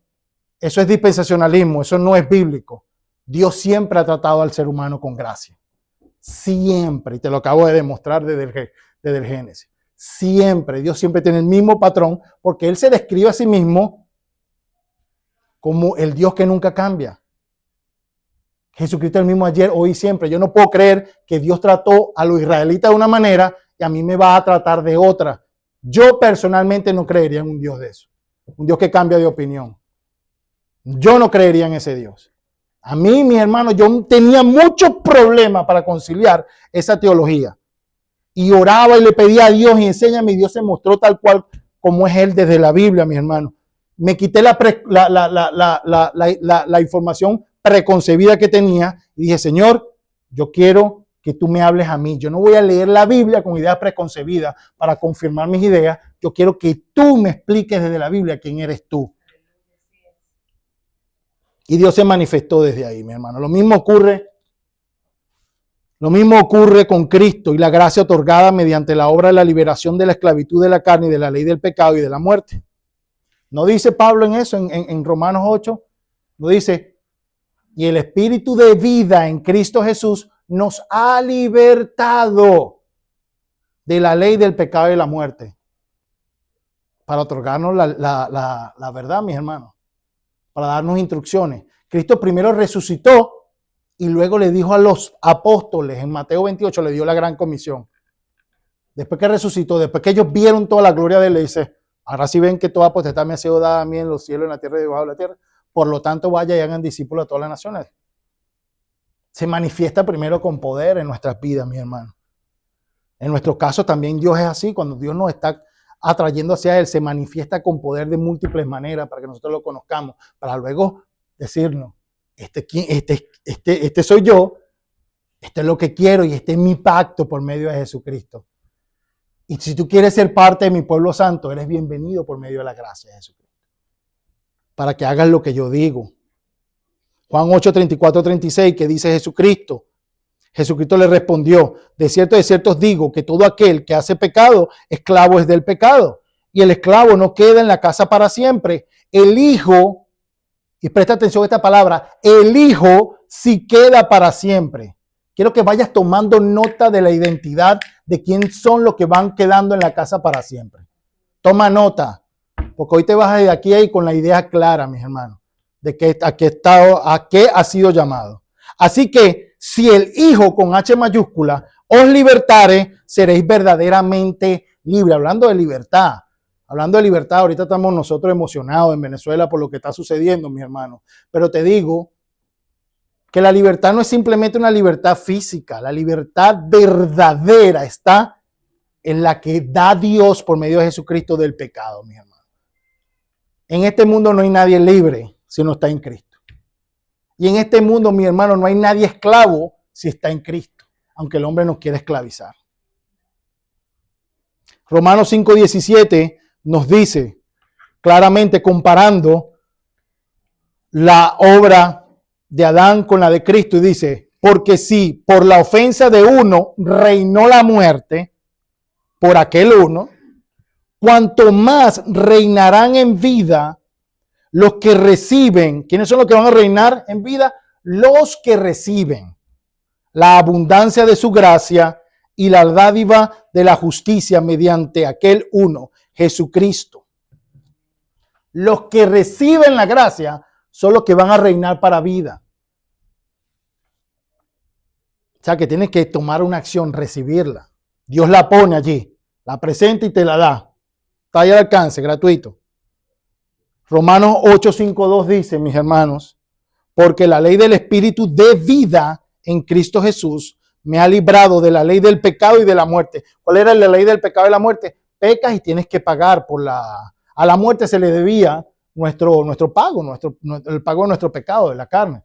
eso es dispensacionalismo, eso no es bíblico. Dios siempre ha tratado al ser humano con gracia. Siempre, y te lo acabo de demostrar desde el Génesis. Siempre, Dios siempre tiene el mismo patrón, porque Él se describe a sí mismo como el Dios que nunca cambia. Jesucristo es el mismo ayer, hoy y siempre. Yo no puedo creer que Dios trató a los israelitas de una manera y a mí me va a tratar de otra. Yo personalmente no creería en un Dios de eso. Un Dios que cambia de opinión. Yo no creería en ese Dios. A mí, mis hermanos, yo tenía muchos problemas para conciliar esa teología. Y oraba y le pedía a Dios y enséñame. Y Dios se mostró tal cual como es Él desde la Biblia, mis hermanos. Me quité la información preconcebida que tenía y dije, Señor, yo quiero que tú me hables a mí. Yo no voy a leer la Biblia con ideas preconcebidas para confirmar mis ideas. Yo quiero que tú me expliques desde la Biblia quién eres tú. Y Dios se manifestó desde ahí, mi hermano. Lo mismo ocurre con Cristo y la gracia otorgada mediante la obra de la liberación de la esclavitud de la carne y de la ley del pecado y de la muerte. ¿No dice Pablo en eso, en Romanos 8? No dice, y el Espíritu de vida en Cristo Jesús nos ha libertado de la ley del pecado y de la muerte. Para otorgarnos la verdad, mis hermanos. Para darnos instrucciones. Cristo primero resucitó y luego le dijo a los apóstoles, en Mateo 28 le dio la gran comisión. Después que resucitó, después que ellos vieron toda la gloria de él, le dice, ahora sí ven que toda potestad me ha sido dada a mí en los cielos, en la tierra y debajo de la tierra. Por lo tanto, vaya y hagan discípulos a todas las naciones. Se manifiesta primero con poder en nuestras vidas, mis hermanos. En nuestro caso también Dios es así. Cuando Dios nos está atrayendo hacia Él, se manifiesta con poder de múltiples maneras para que nosotros lo conozcamos, para luego decirnos, este soy yo, esto es lo que quiero y este es mi pacto por medio de Jesucristo. Y si tú quieres ser parte de mi pueblo santo, eres bienvenido por medio de la gracia de Jesucristo. Para que hagas lo que yo digo. Juan 8, 34, 36, que dice Jesucristo. Jesucristo le respondió, de cierto os digo que todo aquel que hace pecado, esclavo es del pecado. Y el esclavo no queda en la casa para siempre. El hijo, y presta atención a esta palabra, el hijo sí queda para siempre. Quiero que vayas tomando nota de la identidad de quién son los que van quedando en la casa para siempre. Toma nota, porque hoy te vas de aquí a ahí con la idea clara, mis hermanos, de que a qué ha sido llamado. Así que si el Hijo con H mayúscula os libertare, seréis verdaderamente libres. Hablando de libertad, ahorita estamos nosotros emocionados en Venezuela por lo que está sucediendo, mis hermanos. Pero te digo que la libertad no es simplemente una libertad física. La libertad verdadera está en la que da Dios por medio de Jesucristo del pecado, mis hermanos. En este mundo no hay nadie libre si no está en Cristo. Y en este mundo, mi hermano, no hay nadie esclavo si está en Cristo, aunque el hombre nos quiera esclavizar. Romanos 5:17 nos dice claramente, comparando la obra de Adán con la de Cristo, y dice, porque si por la ofensa de uno reinó la muerte, por aquel uno, cuanto más reinarán en vida los que reciben. ¿Quiénes son los que van a reinar en vida? Los que reciben la abundancia de su gracia y la dádiva de la justicia mediante aquel uno, Jesucristo. Los que reciben la gracia son los que van a reinar para vida. O sea que tienes que tomar una acción, recibirla. Dios la pone allí, la presenta y te la da. Está ahí al alcance, gratuito. Romanos 8:5-2 dice, mis hermanos, porque la ley del Espíritu de vida en Cristo Jesús me ha librado de la ley del pecado y de la muerte. ¿Cuál era la ley del pecado y la muerte? Pecas y tienes que pagar a la muerte se le debía nuestro pago, el pago de nuestro pecado, de la carne.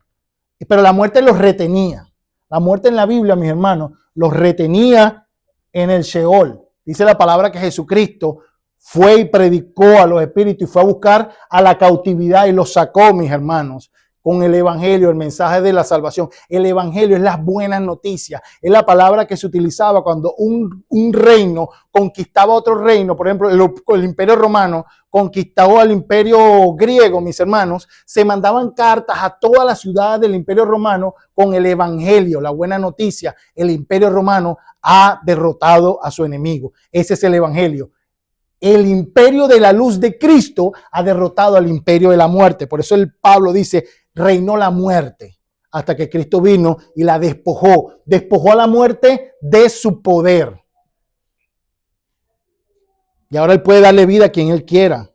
Pero la muerte los retenía. La muerte en la Biblia, mis hermanos, los retenía en el Sheol. Dice la palabra que Jesucristo fue y predicó a los espíritus y fue a buscar a la cautividad y los sacó, mis hermanos, con el evangelio, el mensaje de la salvación. El evangelio es las buenas noticias. Es la palabra que se utilizaba cuando un reino conquistaba otro reino. Por ejemplo, el imperio romano conquistó al imperio griego, mis hermanos. Se mandaban cartas a todas las ciudades del imperio romano con el evangelio, la buena noticia. El imperio romano ha derrotado a su enemigo. Ese es el evangelio. El imperio de la luz de Cristo ha derrotado al imperio de la muerte. Por eso el Pablo dice, reinó la muerte. hasta que Cristo vino y la despojó. Despojó a la muerte de su poder. Y ahora Él puede darle vida a quien Él quiera.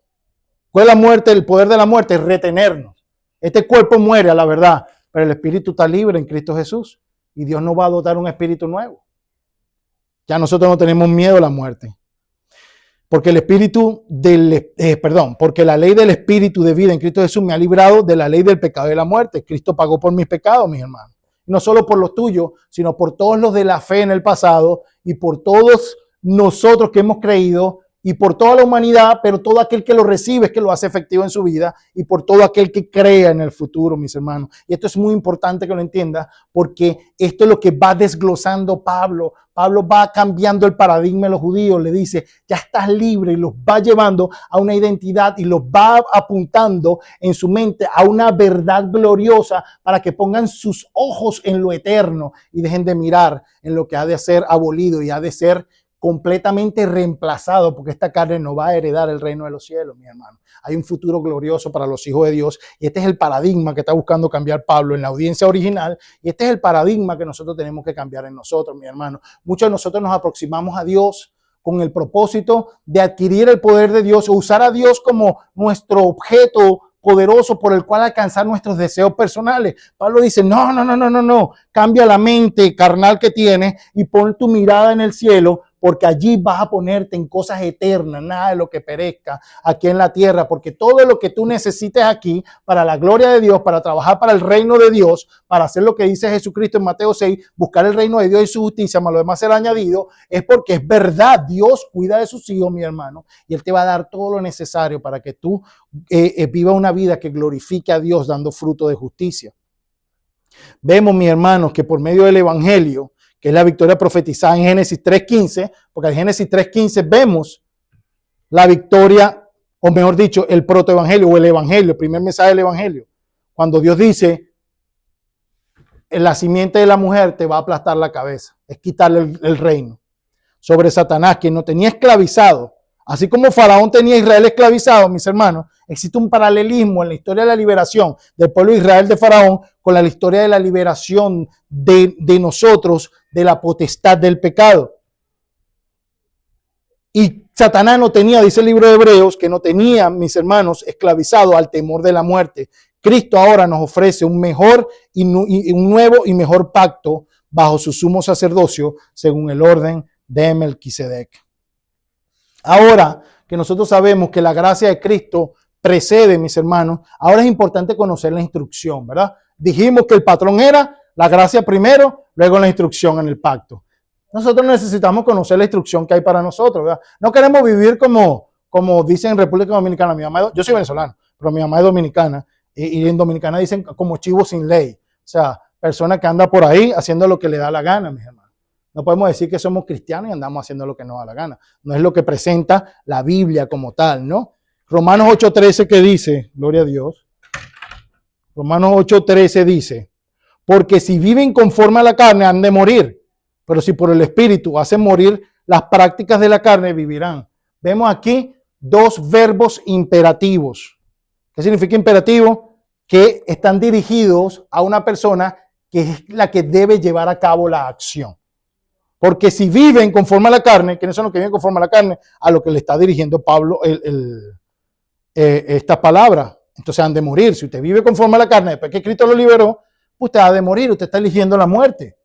¿Cuál es la muerte? El poder de la muerte es retenernos. Este cuerpo muere a la verdad, pero el espíritu está libre en Cristo Jesús. Y Dios nos va a dotar un espíritu nuevo. Ya nosotros no tenemos miedo a la muerte. Porque porque la ley del espíritu de vida en Cristo Jesús me ha librado de la ley del pecado y de la muerte. Cristo pagó por mis pecados, mis hermanos. No solo por los tuyos, sino por todos los de la fe en el pasado y por todos nosotros que hemos creído y por toda la humanidad, pero todo aquel que lo recibe es que lo hace efectivo en su vida y por todo aquel que crea en el futuro, mis hermanos. Y esto es muy importante que lo entienda porque esto es lo que va desglosando Pablo. Pablo va cambiando el paradigma de los judíos, le dice, ya estás libre y los va llevando a una identidad y los va apuntando en su mente a una verdad gloriosa para que pongan sus ojos en lo eterno y dejen de mirar en lo que ha de ser abolido y ha de ser completamente reemplazado, porque esta carne no va a heredar el reino de los cielos, mi hermano. Hay un futuro glorioso para los hijos de Dios y este es el paradigma que está buscando cambiar Pablo en la audiencia original y este es el paradigma que nosotros tenemos que cambiar en nosotros, mi hermano. Muchos de nosotros nos aproximamos a Dios con el propósito de adquirir el poder de Dios o usar a Dios como nuestro objeto poderoso por el cual alcanzar nuestros deseos personales. Pablo dice, no, cambia la mente carnal que tienes y pon tu mirada en el cielo, porque allí vas a ponerte en cosas eternas, nada de lo que perezca aquí en la tierra, porque todo lo que tú necesites aquí para la gloria de Dios, para trabajar para el reino de Dios, para hacer lo que dice Jesucristo en Mateo 6, buscar el reino de Dios y su justicia, más lo demás será añadido, es porque es verdad, Dios cuida de sus hijos, mi hermano, y Él te va a dar todo lo necesario para que tú vivas una vida que glorifique a Dios dando fruto de justicia. Vemos, mi hermanos, que por medio del evangelio, que es la victoria profetizada en Génesis 3.15, porque en Génesis 3.15 vemos la victoria, o mejor dicho, el protoevangelio o el evangelio, el primer mensaje del evangelio. Cuando Dios dice, en la simiente de la mujer te va a aplastar la cabeza, es quitarle el reino. Sobre Satanás, quien no tenía esclavizado, así como Faraón tenía a Israel esclavizado, mis hermanos, existe un paralelismo en la historia de la liberación del pueblo de Israel de Faraón con la historia de la liberación de nosotros de la potestad del pecado. Y Satanás no tenía, dice el libro de Hebreos, que no tenía, mis hermanos, esclavizado al temor de la muerte. Cristo ahora nos ofrece un mejor y un nuevo y mejor pacto bajo su sumo sacerdocio según el orden de Melquisedec. Ahora que nosotros sabemos que la gracia de Cristo precede, mis hermanos, ahora es importante conocer la instrucción, ¿verdad? Dijimos que el patrón era la gracia primero, luego la instrucción en el pacto. Nosotros necesitamos conocer la instrucción que hay para nosotros, ¿verdad? No queremos vivir como dicen en República Dominicana. Yo soy venezolano, pero mi mamá es dominicana y en Dominicana dicen como chivo sin ley. O sea, persona que anda por ahí haciendo lo que le da la gana, mis hermanos. No podemos decir que somos cristianos y andamos haciendo lo que nos da la gana. No es lo que presenta la Biblia como tal, ¿no? Romanos 8:13 que dice, gloria a Dios. Romanos 8:13 dice, porque si viven conforme a la carne han de morir, pero si por el Espíritu hacen morir las prácticas de la carne, vivirán. Vemos aquí dos verbos imperativos. ¿Qué significa imperativo? Que están dirigidos a una persona que es la que debe llevar a cabo la acción. Porque si viven conforme a la carne, ¿quiénes son los que viven conforme a la carne? A lo que le está dirigiendo Pablo esta palabra. Entonces han de morir. Si usted vive conforme a la carne, después que Cristo lo liberó, usted ha de morir. Usted está eligiendo la muerte.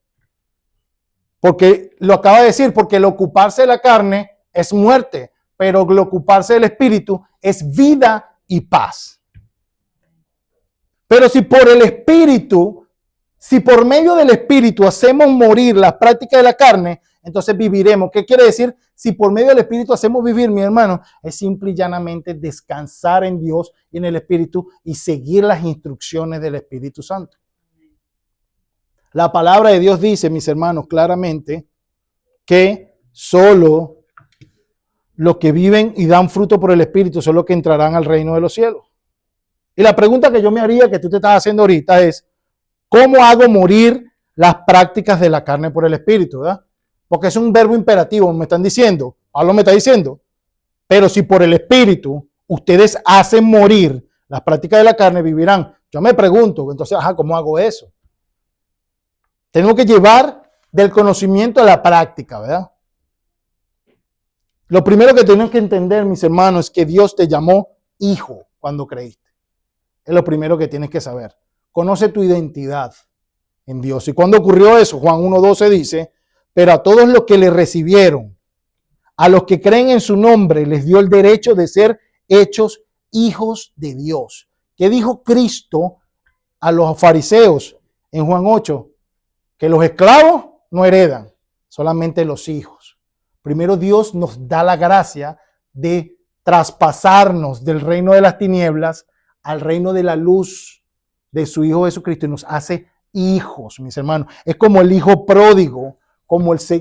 Porque lo acaba de decir, porque el ocuparse de la carne es muerte, pero el ocuparse del espíritu es vida y paz. Pero si por el espíritu, si por medio del espíritu hacemos morir las prácticas de la carne, entonces viviremos. ¿Qué quiere decir? Si por medio del espíritu hacemos vivir, mi hermano, es simple y llanamente descansar en Dios y en el espíritu y seguir las instrucciones del Espíritu Santo. La palabra de Dios dice, mis hermanos, claramente que solo los que viven y dan fruto por el Espíritu son los que entrarán al reino de los cielos. Y la pregunta que yo me haría, que tú te estás haciendo ahorita, es ¿cómo hago morir las prácticas de la carne por el Espíritu? ¿Verdad? Porque es un verbo imperativo, me están diciendo, Pablo me está diciendo, pero si por el Espíritu ustedes hacen morir las prácticas de la carne, vivirán. Yo me pregunto, entonces, ¿cómo hago eso? Tenemos que llevar del conocimiento a la práctica, ¿verdad? Lo primero que tenemos que entender, mis hermanos, es que Dios te llamó hijo cuando creíste. Es lo primero que tienes que saber. Conoce tu identidad en Dios. ¿Y cuándo ocurrió eso? Juan 1:12 dice, pero a todos los que le recibieron, a los que creen en su nombre, les dio el derecho de ser hechos hijos de Dios. ¿Qué dijo Cristo a los fariseos en Juan 8? Que los esclavos no heredan, solamente los hijos. Primero Dios nos da la gracia de traspasarnos del reino de las tinieblas al reino de la luz de su Hijo Jesucristo y nos hace hijos, mis hermanos. Es como el hijo pródigo,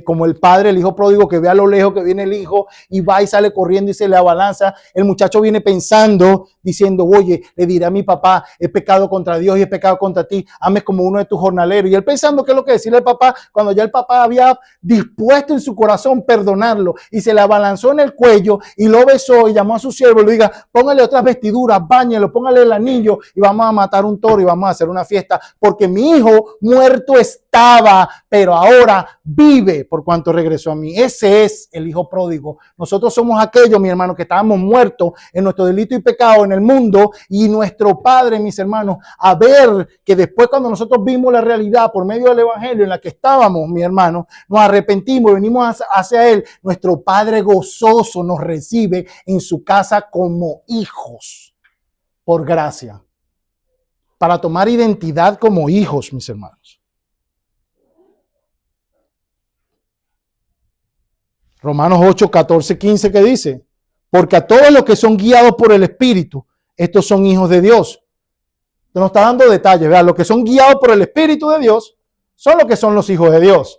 como el padre, el hijo pródigo que ve a lo lejos que viene el hijo y va y sale corriendo y se le abalanza. El muchacho viene pensando, diciendo, oye, le diré a mi papá, he pecado contra Dios y he pecado contra ti, ames como uno de tus jornaleros. Y él pensando qué es lo que decirle al papá, cuando ya el papá había dispuesto en su corazón perdonarlo y se le abalanzó en el cuello y lo besó y llamó a su siervo y le diga, póngale otras vestiduras, báñelo, póngale el anillo y vamos a matar un toro y vamos a hacer una fiesta porque mi hijo muerto estaba, pero ahora vive por cuanto regresó a mí. Ese es el hijo pródigo. Nosotros somos aquellos, mi hermano, que estábamos muertos en nuestro delito y pecado en el mundo y nuestro Padre, mis hermanos, a ver que después cuando nosotros vimos la realidad por medio del evangelio en la que estábamos, mi hermano, nos arrepentimos, venimos hacia Él, nuestro Padre gozoso nos recibe en su casa como hijos por gracia, para tomar identidad como hijos, mis hermanos. Romanos 8, 14, 15, que dice, porque a todos los que son guiados por el Espíritu, estos son hijos de Dios. Nos está dando detalles, ¿verdad? Los que son guiados por el Espíritu de Dios son los que son los hijos de Dios.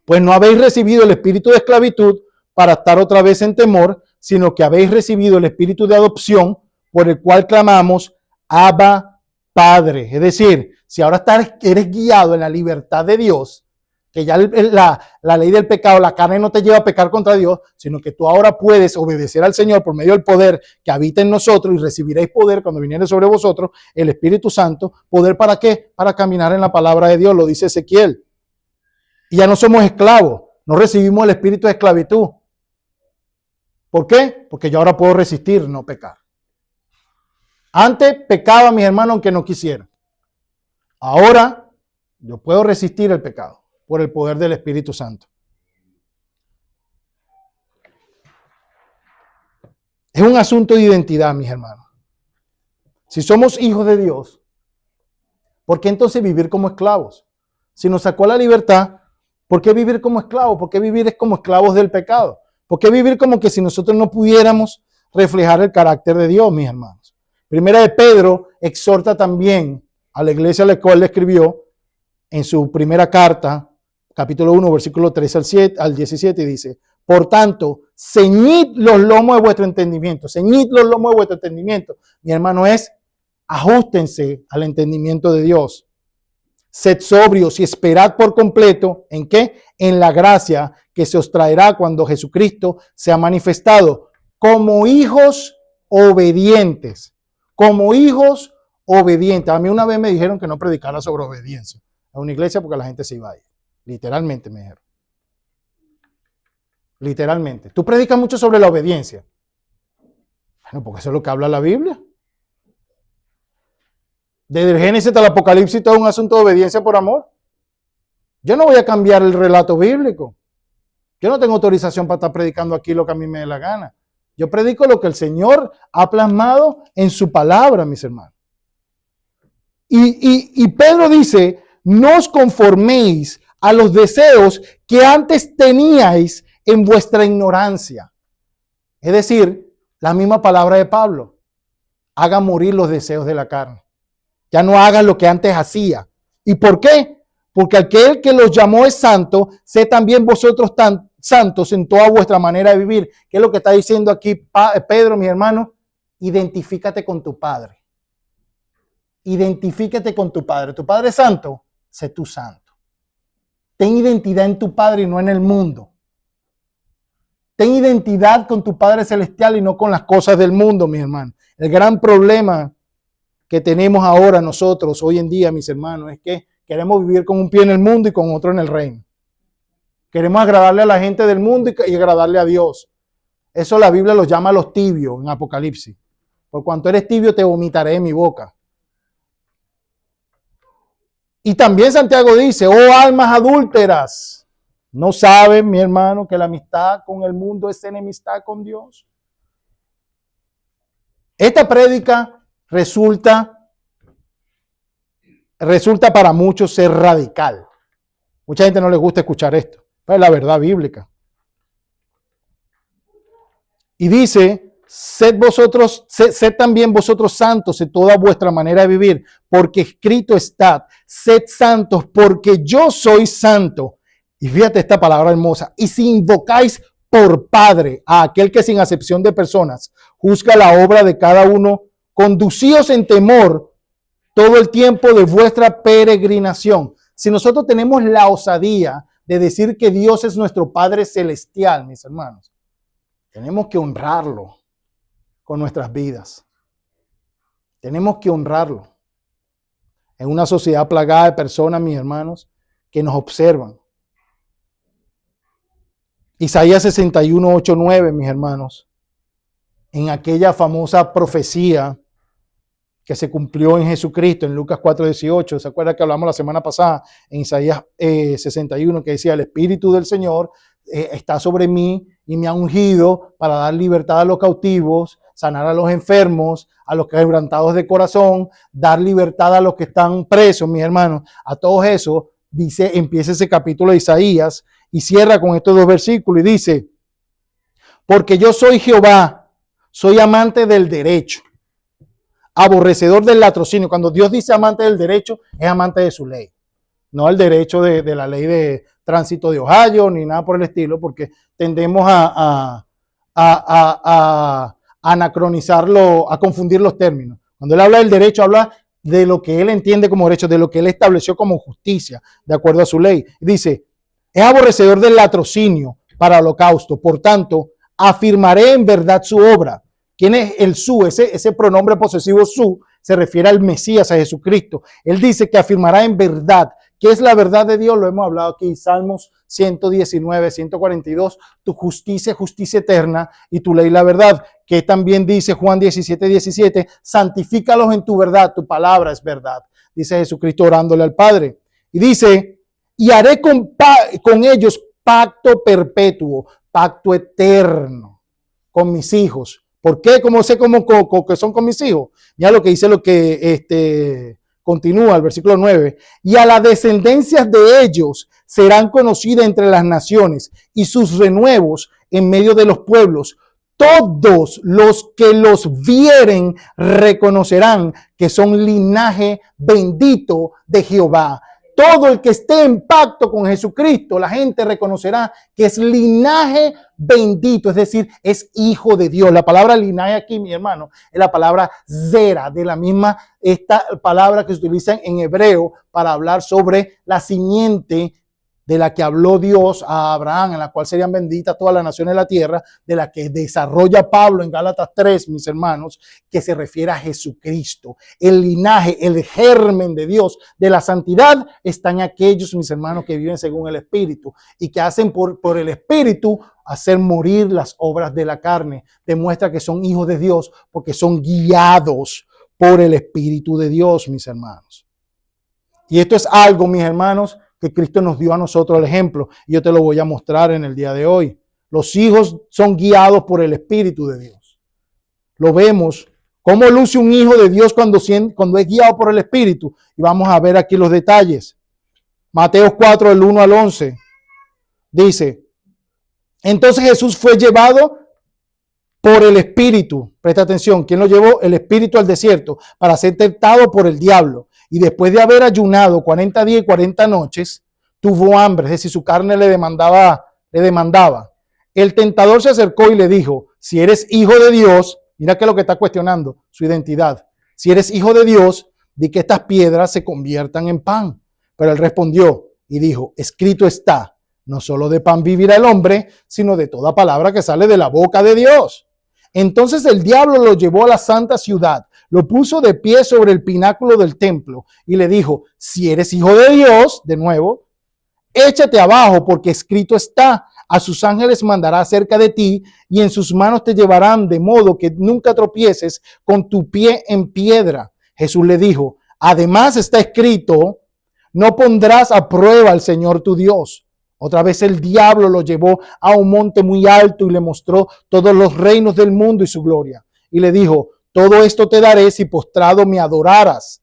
Pues no habéis recibido el espíritu de esclavitud para estar otra vez en temor, sino que habéis recibido el espíritu de adopción por el cual clamamos, Abba, Padre. Es decir, si ahora eres guiado en la libertad de Dios, que ya la ley del pecado, la carne no te lleva a pecar contra Dios, sino que tú ahora puedes obedecer al Señor por medio del poder que habita en nosotros y recibiréis poder cuando viniere sobre vosotros el Espíritu Santo. ¿Poder para qué? Para caminar en la palabra de Dios, lo dice Ezequiel. Y ya no somos esclavos, no recibimos el espíritu de esclavitud. ¿Por qué? Porque yo ahora puedo resistir, no pecar. Antes pecaba, mis hermanos, aunque no quisiera. Ahora yo puedo resistir el pecado por el poder del Espíritu Santo. Es un asunto de identidad, mis hermanos. Si somos hijos de Dios, ¿por qué entonces vivir como esclavos? Si nos sacó la libertad, ¿por qué vivir como esclavos? ¿Por qué vivir como esclavos del pecado? ¿Por qué vivir como que si nosotros no pudiéramos reflejar el carácter de Dios, mis hermanos? Primera de Pedro exhorta también a la iglesia a la cual le escribió en su primera carta, capítulo 1, versículo 13 al 17, y dice, por tanto, ceñid los lomos de vuestro entendimiento. Ceñid los lomos de vuestro entendimiento. Mi hermano, ajustense al entendimiento de Dios. Sed sobrios y esperad por completo, ¿en qué? En la gracia que se os traerá cuando Jesucristo sea manifestado como hijos obedientes. Como hijos obedientes. A mí una vez me dijeron que no predicara sobre obediencia a una iglesia porque la gente se iba a ir. Literalmente me dijeron. Literalmente. Tú predicas mucho sobre la obediencia. Bueno, porque eso es lo que habla la Biblia. Desde el Génesis hasta el Apocalipsis todo es un asunto de obediencia por amor. Yo no voy a cambiar el relato bíblico. Yo no tengo autorización para estar predicando aquí lo que a mí me dé la gana. Yo predico lo que el Señor ha plasmado en su palabra, mis hermanos. Y Pedro dice, no os conforméis a los deseos que antes teníais en vuestra ignorancia. Es decir, la misma palabra de Pablo. Haga morir los deseos de la carne. Ya no hagan lo que antes hacía. ¿Y por qué? Porque aquel que los llamó es santo, sé también vosotros tan santos en toda vuestra manera de vivir. ¿Qué es lo que está diciendo aquí Pedro, mi hermano? Identifícate con tu Padre. Identifícate con tu Padre. Tu Padre es santo, sé tú santo. Ten identidad en tu Padre y no en el mundo. Ten identidad con tu Padre Celestial y no con las cosas del mundo, mi hermano. El gran problema que tenemos ahora nosotros, hoy en día, mis hermanos, es que queremos vivir con un pie en el mundo y con otro en el reino. Queremos agradarle a la gente del mundo y agradarle a Dios. Eso la Biblia los llama los tibios en Apocalipsis. Por cuanto eres tibio, te vomitaré de mi boca. Y también Santiago dice, oh almas adúlteras, ¿no saben, mi hermano, que la amistad con el mundo es enemistad con Dios? Esta prédica resulta para muchos ser radical. Mucha gente no les gusta escuchar esto, pero es la verdad bíblica. Y dice, sed también vosotros santos en toda vuestra manera de vivir, porque escrito está, sed santos porque yo soy santo. Y fíjate esta palabra hermosa, y si invocáis por Padre a aquel que sin acepción de personas juzga la obra de cada uno, conducíos en temor todo el tiempo de vuestra peregrinación. Si nosotros tenemos la osadía de decir que Dios es nuestro Padre celestial, mis hermanos, tenemos que honrarlo con nuestras vidas. Tenemos que honrarlo. En una sociedad plagada de personas, mis hermanos, que nos observan. Isaías 61, 8, 9, mis hermanos, en aquella famosa profecía que se cumplió en Jesucristo, en Lucas 4, 18. ¿Se acuerdan que hablamos la semana pasada en Isaías 61, que decía, el Espíritu del Señor está sobre mí y me ha ungido para dar libertad a los cautivos, sanar a los enfermos, a los quebrantados de corazón, dar libertad a los que están presos, mis hermanos? A todos esos, dice, empieza ese capítulo de Isaías y cierra con estos dos versículos y dice, porque yo soy Jehová, soy amante del derecho, aborrecedor del latrocinio. Cuando Dios dice amante del derecho, es amante de su ley. No el derecho de la ley de tránsito de Ohio, ni nada por el estilo, porque tendemos a anacronizarlo, a confundir los términos. Cuando él habla del derecho, habla de lo que él entiende como derecho, de lo que él estableció como justicia, de acuerdo a su ley. Dice, es aborrecedor del latrocinio para holocausto. Por tanto, afirmaré en verdad su obra. ¿Quién es el su? Ese pronombre posesivo su se refiere al Mesías, a Jesucristo. Él dice que afirmará en verdad. ¿Qué es la verdad de Dios? Lo hemos hablado aquí, Salmos 119, 142. Tu justicia, justicia eterna, y tu ley, la verdad. Que también dice Juan 17, 17. Santifícalos en tu verdad, tu palabra es verdad. Dice Jesucristo orándole al Padre. Y dice, y haré con ellos pacto perpetuo, pacto eterno, con mis hijos. ¿Por qué? ¿Cómo sé cómo que son con mis hijos? Mira lo que dice, lo que continúa el versículo 9. Y a las descendencias de ellos serán conocidas entre las naciones y sus renuevos en medio de los pueblos. Todos los que los vieren reconocerán que son linaje bendito de Jehová. Todo el que esté en pacto con Jesucristo, la gente reconocerá que es linaje bendito, es decir, es hijo de Dios. La palabra linaje aquí, mi hermano, es la palabra zera, de la misma esta palabra que se utiliza en hebreo para hablar sobre la simiente de la que habló Dios a Abraham, en la cual serían benditas todas las naciones de la tierra, de la que desarrolla Pablo en Gálatas 3, mis hermanos, que se refiere a Jesucristo. El linaje, el germen de Dios, de la santidad, están aquellos, mis hermanos, que viven según el Espíritu y que hacen por el Espíritu hacer morir las obras de la carne. Demuestra que son hijos de Dios porque son guiados por el Espíritu de Dios, mis hermanos. Y esto es algo, mis hermanos, que Cristo nos dio a nosotros el ejemplo. Y yo te lo voy a mostrar en el día de hoy. Los hijos son guiados por el Espíritu de Dios. Lo vemos. ¿Cómo luce un hijo de Dios cuando es guiado por el Espíritu? Y vamos a ver aquí los detalles. Mateo 4, del 1 al 11. Dice, entonces Jesús fue llevado por el Espíritu. Presta atención. ¿Quién lo llevó? El Espíritu al desierto para ser tentado por el diablo. Y después de haber ayunado 40 días y 40 noches, tuvo hambre, es decir, su carne le demandaba. El tentador se acercó y le dijo, si eres hijo de Dios, mira que es lo que está cuestionando, su identidad. Si eres hijo de Dios, di que estas piedras se conviertan en pan. Pero él respondió y dijo, escrito está, no solo de pan vivirá el hombre, sino de toda palabra que sale de la boca de Dios. Entonces el diablo lo llevó a la santa ciudad, lo puso de pie sobre el pináculo del templo y le dijo, si eres hijo de Dios, de nuevo, échate abajo, porque escrito está, a sus ángeles mandará cerca de ti y en sus manos te llevarán, de modo que nunca tropieces con tu pie en piedra. Jesús le dijo, además está escrito, no pondrás a prueba al Señor tu Dios. Otra vez el diablo lo llevó a un monte muy alto y le mostró todos los reinos del mundo y su gloria. Y le dijo, todo esto te daré si postrado me adoraras.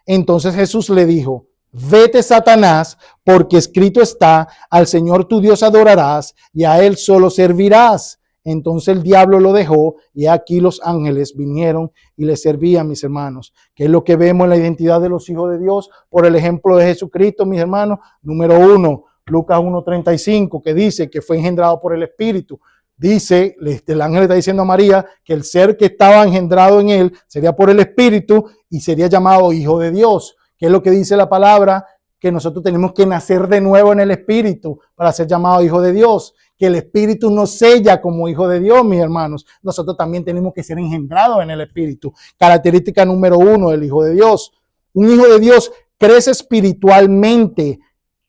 Entonces Jesús le dijo, vete, Satanás, porque escrito está, al Señor tu Dios adorarás y a él solo servirás. Entonces el diablo lo dejó y aquí los ángeles vinieron y le servían, mis hermanos. ¿Qué es lo que vemos en la identidad de los hijos de Dios? Por el ejemplo de Jesucristo, mis hermanos. Número 1, Lucas 1:35, que dice que fue engendrado por el Espíritu. Dice, el ángel está diciendo a María que el ser que estaba engendrado en él sería por el Espíritu y sería llamado Hijo de Dios. ¿Qué es lo que dice la palabra? Que nosotros tenemos que nacer de nuevo en el Espíritu para ser llamados Hijo de Dios. Que el Espíritu nos sella como Hijo de Dios, mis hermanos. Nosotros también tenemos que ser engendrados en el Espíritu. Característica número 1 del Hijo de Dios. Un Hijo de Dios crece espiritualmente.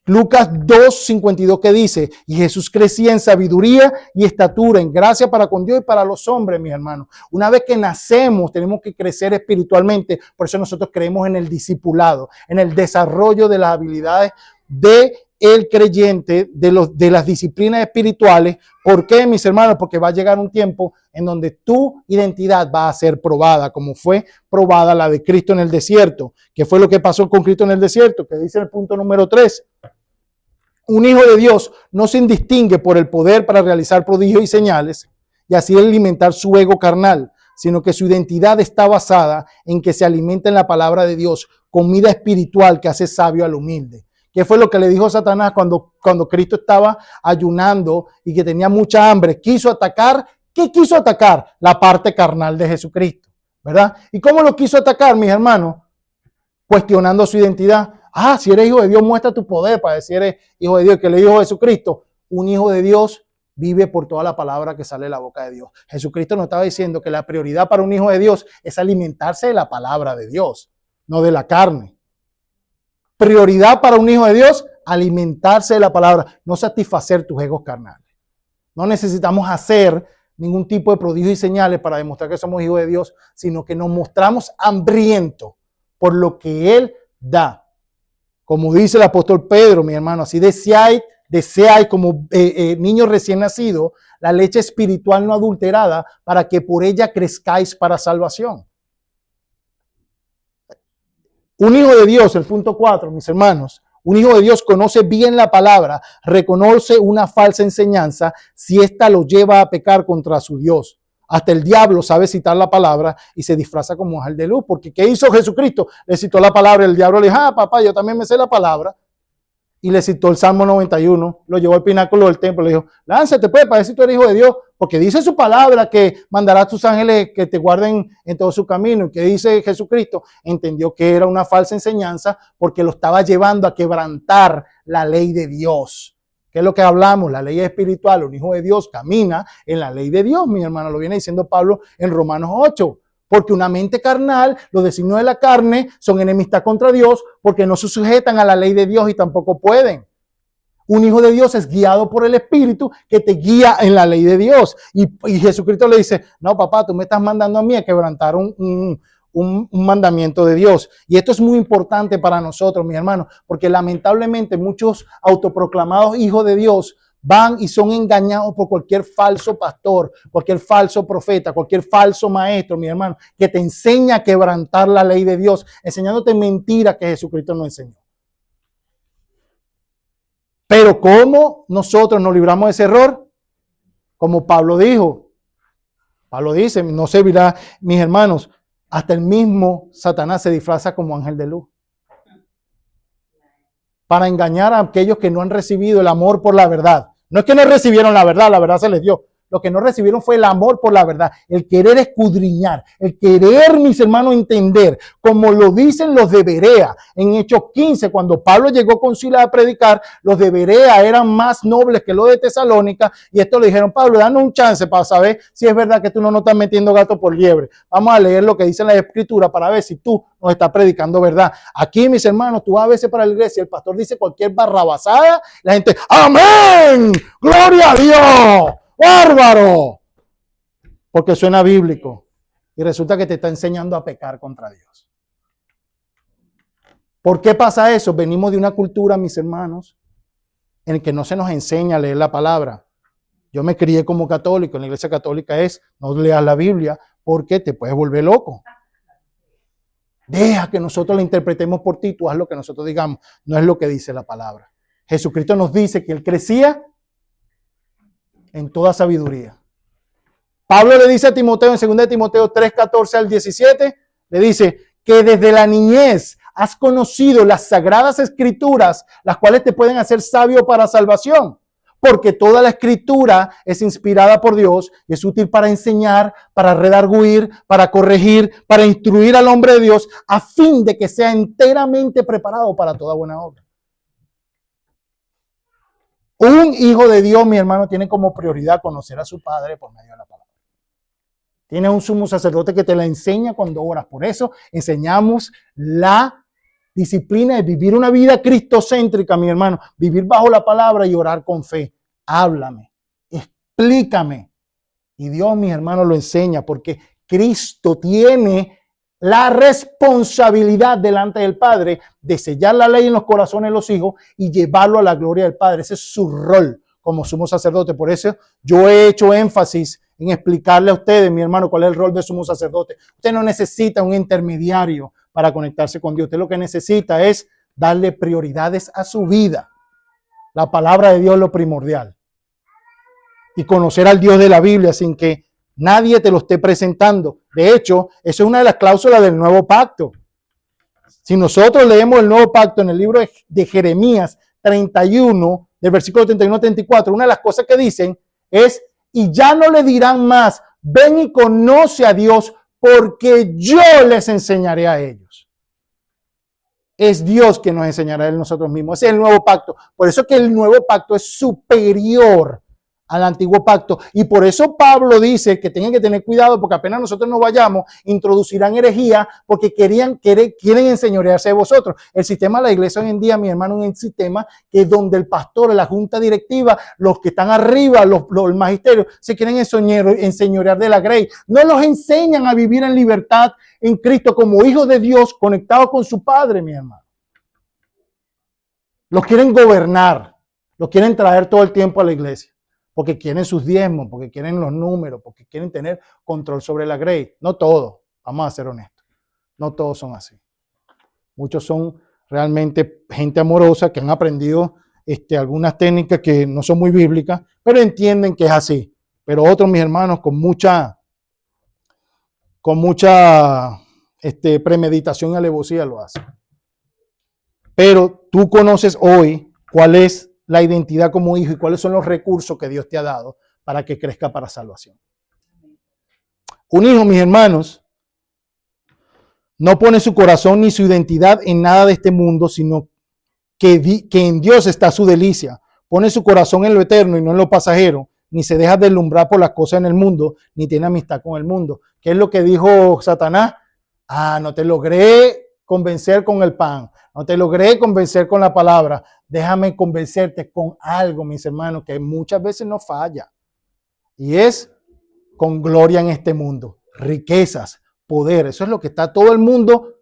Lucas 2:52 que dice, y Jesús crecía en sabiduría y estatura, en gracia para con Dios y para los hombres, mis hermanos. Una vez que nacemos, tenemos que crecer espiritualmente. Por eso nosotros creemos en el discipulado, en el desarrollo de las habilidades de el creyente, de las disciplinas espirituales. ¿Por qué, mis hermanos? Porque va a llegar un tiempo en donde tu identidad va a ser probada, como fue probada la de Cristo en el desierto. ¿Qué fue lo que pasó con Cristo en el desierto? Que dice el punto número 3. Un hijo de Dios no se distingue por el poder para realizar prodigios y señales y así alimentar su ego carnal, sino que su identidad está basada en que se alimenta en la palabra de Dios, comida espiritual que hace sabio al humilde. ¿Qué fue lo que le dijo Satanás cuando Cristo estaba ayunando y que tenía mucha hambre? Quiso atacar. ¿Qué quiso atacar? La parte carnal de Jesucristo, ¿verdad? ¿Y cómo lo quiso atacar, mis hermanos? Cuestionando su identidad. Si eres hijo de Dios, muestra tu poder para decir eres hijo de Dios. Que le dijo Jesucristo, un hijo de Dios vive por toda la palabra que sale de la boca de Dios. Jesucristo nos estaba diciendo que la prioridad para un hijo de Dios es alimentarse de la palabra de Dios, no de la carne. Prioridad para un hijo de Dios, alimentarse de la palabra, no satisfacer tus egos carnales. No necesitamos hacer ningún tipo de prodigios y señales para demostrar que somos hijos de Dios, sino que nos mostramos hambrientos por lo que Él da. Como dice el apóstol Pedro, mi hermano, así deseáis como niños recién nacidos la leche espiritual no adulterada para que por ella crezcáis para salvación. Un hijo de Dios, el punto 4, mis hermanos, un hijo de Dios conoce bien la palabra, reconoce una falsa enseñanza si ésta lo lleva a pecar contra su Dios. Hasta el diablo sabe citar la palabra y se disfraza como ángel de luz. Porque ¿qué hizo Jesucristo? Le citó la palabra y el diablo le dijo, papá, yo también me sé la palabra. Y le citó el Salmo 91, lo llevó al pináculo del templo, le dijo, lánzate pues para ver si tú eres hijo de Dios, porque dice su palabra que mandará a tus ángeles que te guarden en todo su camino. Y que dice Jesucristo, entendió que era una falsa enseñanza porque lo estaba llevando a quebrantar la ley de Dios. ¿Qué es lo que hablamos? La ley espiritual. Un hijo de Dios camina en la ley de Dios, mi hermano. Lo viene diciendo Pablo en Romanos 8. Porque una mente carnal, los designios de la carne son enemistad contra Dios porque no se sujetan a la ley de Dios y tampoco pueden. Un hijo de Dios es guiado por el Espíritu que te guía en la ley de Dios. Y Jesucristo le dice, no, papá, tú me estás mandando a mí a quebrantar un mandamiento de Dios. Y esto es muy importante para nosotros, mis hermanos, porque lamentablemente muchos autoproclamados hijos de Dios van y son engañados por cualquier falso pastor, cualquier falso profeta, cualquier falso maestro, mi hermano, que te enseña a quebrantar la ley de Dios, enseñándote mentiras que Jesucristo nos enseñó. Pero ¿cómo nosotros nos libramos de ese error? Como Pablo dijo. Pablo dice, no servirá, mis hermanos, hasta el mismo Satanás se disfraza como ángel de luz. Para engañar a aquellos que no han recibido el amor por la verdad. No es que no recibieron la verdad se les dio. Lo que no recibieron fue el amor por la verdad, el querer escudriñar, el querer, mis hermanos, entender, como lo dicen los de Berea. En Hechos 15, cuando Pablo llegó con Silas a predicar, los de Berea eran más nobles que los de Tesalónica, y esto le dijeron: Pablo, danos un chance para saber si es verdad que tú no nos estás metiendo gato por liebre. Vamos a leer lo que dice la Escritura para ver si tú nos estás predicando verdad. Aquí, mis hermanos, tú vas a veces para la iglesia, el pastor dice cualquier barrabasada, la gente: ¡amén! ¡Gloria a Dios! ¡Bárbaro! Porque suena bíblico y resulta que te está enseñando a pecar contra Dios. ¿Por qué pasa eso? Venimos de una cultura, mis hermanos, en la que no se nos enseña a leer la palabra. Yo me crié como católico, en la iglesia católica no leas la Biblia porque te puedes volver loco. Deja que nosotros la interpretemos por ti, tú haz lo que nosotros digamos, no es lo que dice la palabra. Jesucristo nos dice que Él crecía en toda sabiduría. Pablo le dice a Timoteo en 2 Timoteo 3, 14 al 17, le dice que desde la niñez has conocido las sagradas escrituras, las cuales te pueden hacer sabio para salvación. Porque toda la escritura es inspirada por Dios y es útil para enseñar, para redarguir, para corregir, para instruir al hombre de Dios, a fin de que sea enteramente preparado para toda buena obra. Un hijo de Dios, mi hermano, tiene como prioridad conocer a su padre por medio de la palabra. Tiene un sumo sacerdote que te la enseña cuando oras. Por eso enseñamos la disciplina de vivir una vida cristocéntrica, mi hermano. Vivir bajo la palabra y orar con fe. Háblame, explícame. Y Dios, mis hermanos, lo enseña porque Cristo tiene la responsabilidad delante del Padre de sellar la ley en los corazones de los hijos y llevarlo a la gloria del Padre. Ese es su rol como sumo sacerdote. Por eso yo he hecho énfasis en explicarle a ustedes, mi hermano, cuál es el rol de sumo sacerdote. Usted no necesita un intermediario para conectarse con Dios. Usted lo que necesita es darle prioridades a su vida. La palabra de Dios es lo primordial. Y conocer al Dios de la Biblia sin que nadie te lo esté presentando. De hecho, eso es una de las cláusulas del nuevo pacto. Si nosotros leemos el nuevo pacto en el libro de Jeremías 31, del versículo 31 a 34, una de las cosas que dicen es: y ya no le dirán más, ven y conoce a Dios, porque yo les enseñaré a ellos. Es Dios quien nos enseñará a nosotros mismos. Ese es el nuevo pacto. Por eso que el nuevo pacto es superior al antiguo pacto. Y por eso Pablo dice que tienen que tener cuidado, porque apenas nosotros nos vayamos, introducirán herejía porque quieren enseñorearse de vosotros. El sistema de la iglesia hoy en día, mi hermano, es un sistema que es donde el pastor, la junta directiva, los que están arriba, el magisterio, se quieren enseñorear de la grey. No los enseñan a vivir en libertad en Cristo como hijos de Dios conectados con su Padre, mi hermano. Los quieren gobernar, los quieren traer todo el tiempo a la iglesia. Porque quieren sus diezmos, porque quieren los números, porque quieren tener control sobre la grey. No todos, vamos a ser honestos. No todos son así. Muchos son realmente gente amorosa que han aprendido algunas técnicas que no son muy bíblicas, pero entienden que es así. Pero otros, mis hermanos, con mucha premeditación y alevosía lo hacen. Pero tú conoces hoy cuál es la identidad como hijo y cuáles son los recursos que Dios te ha dado para que crezca para salvación. Un hijo, mis hermanos, no pone su corazón ni su identidad en nada de este mundo, sino que en Dios está su delicia. Pone su corazón en lo eterno y no en lo pasajero, ni se deja deslumbrar por las cosas en el mundo, ni tiene amistad con el mundo. ¿Qué es lo que dijo Satanás? No te logré convencer con el pan, no te logré convencer con la palabra. Déjame convencerte con algo, mis hermanos, que muchas veces no falla. Y es con gloria en este mundo, riquezas, poder. Eso es lo que está todo el mundo.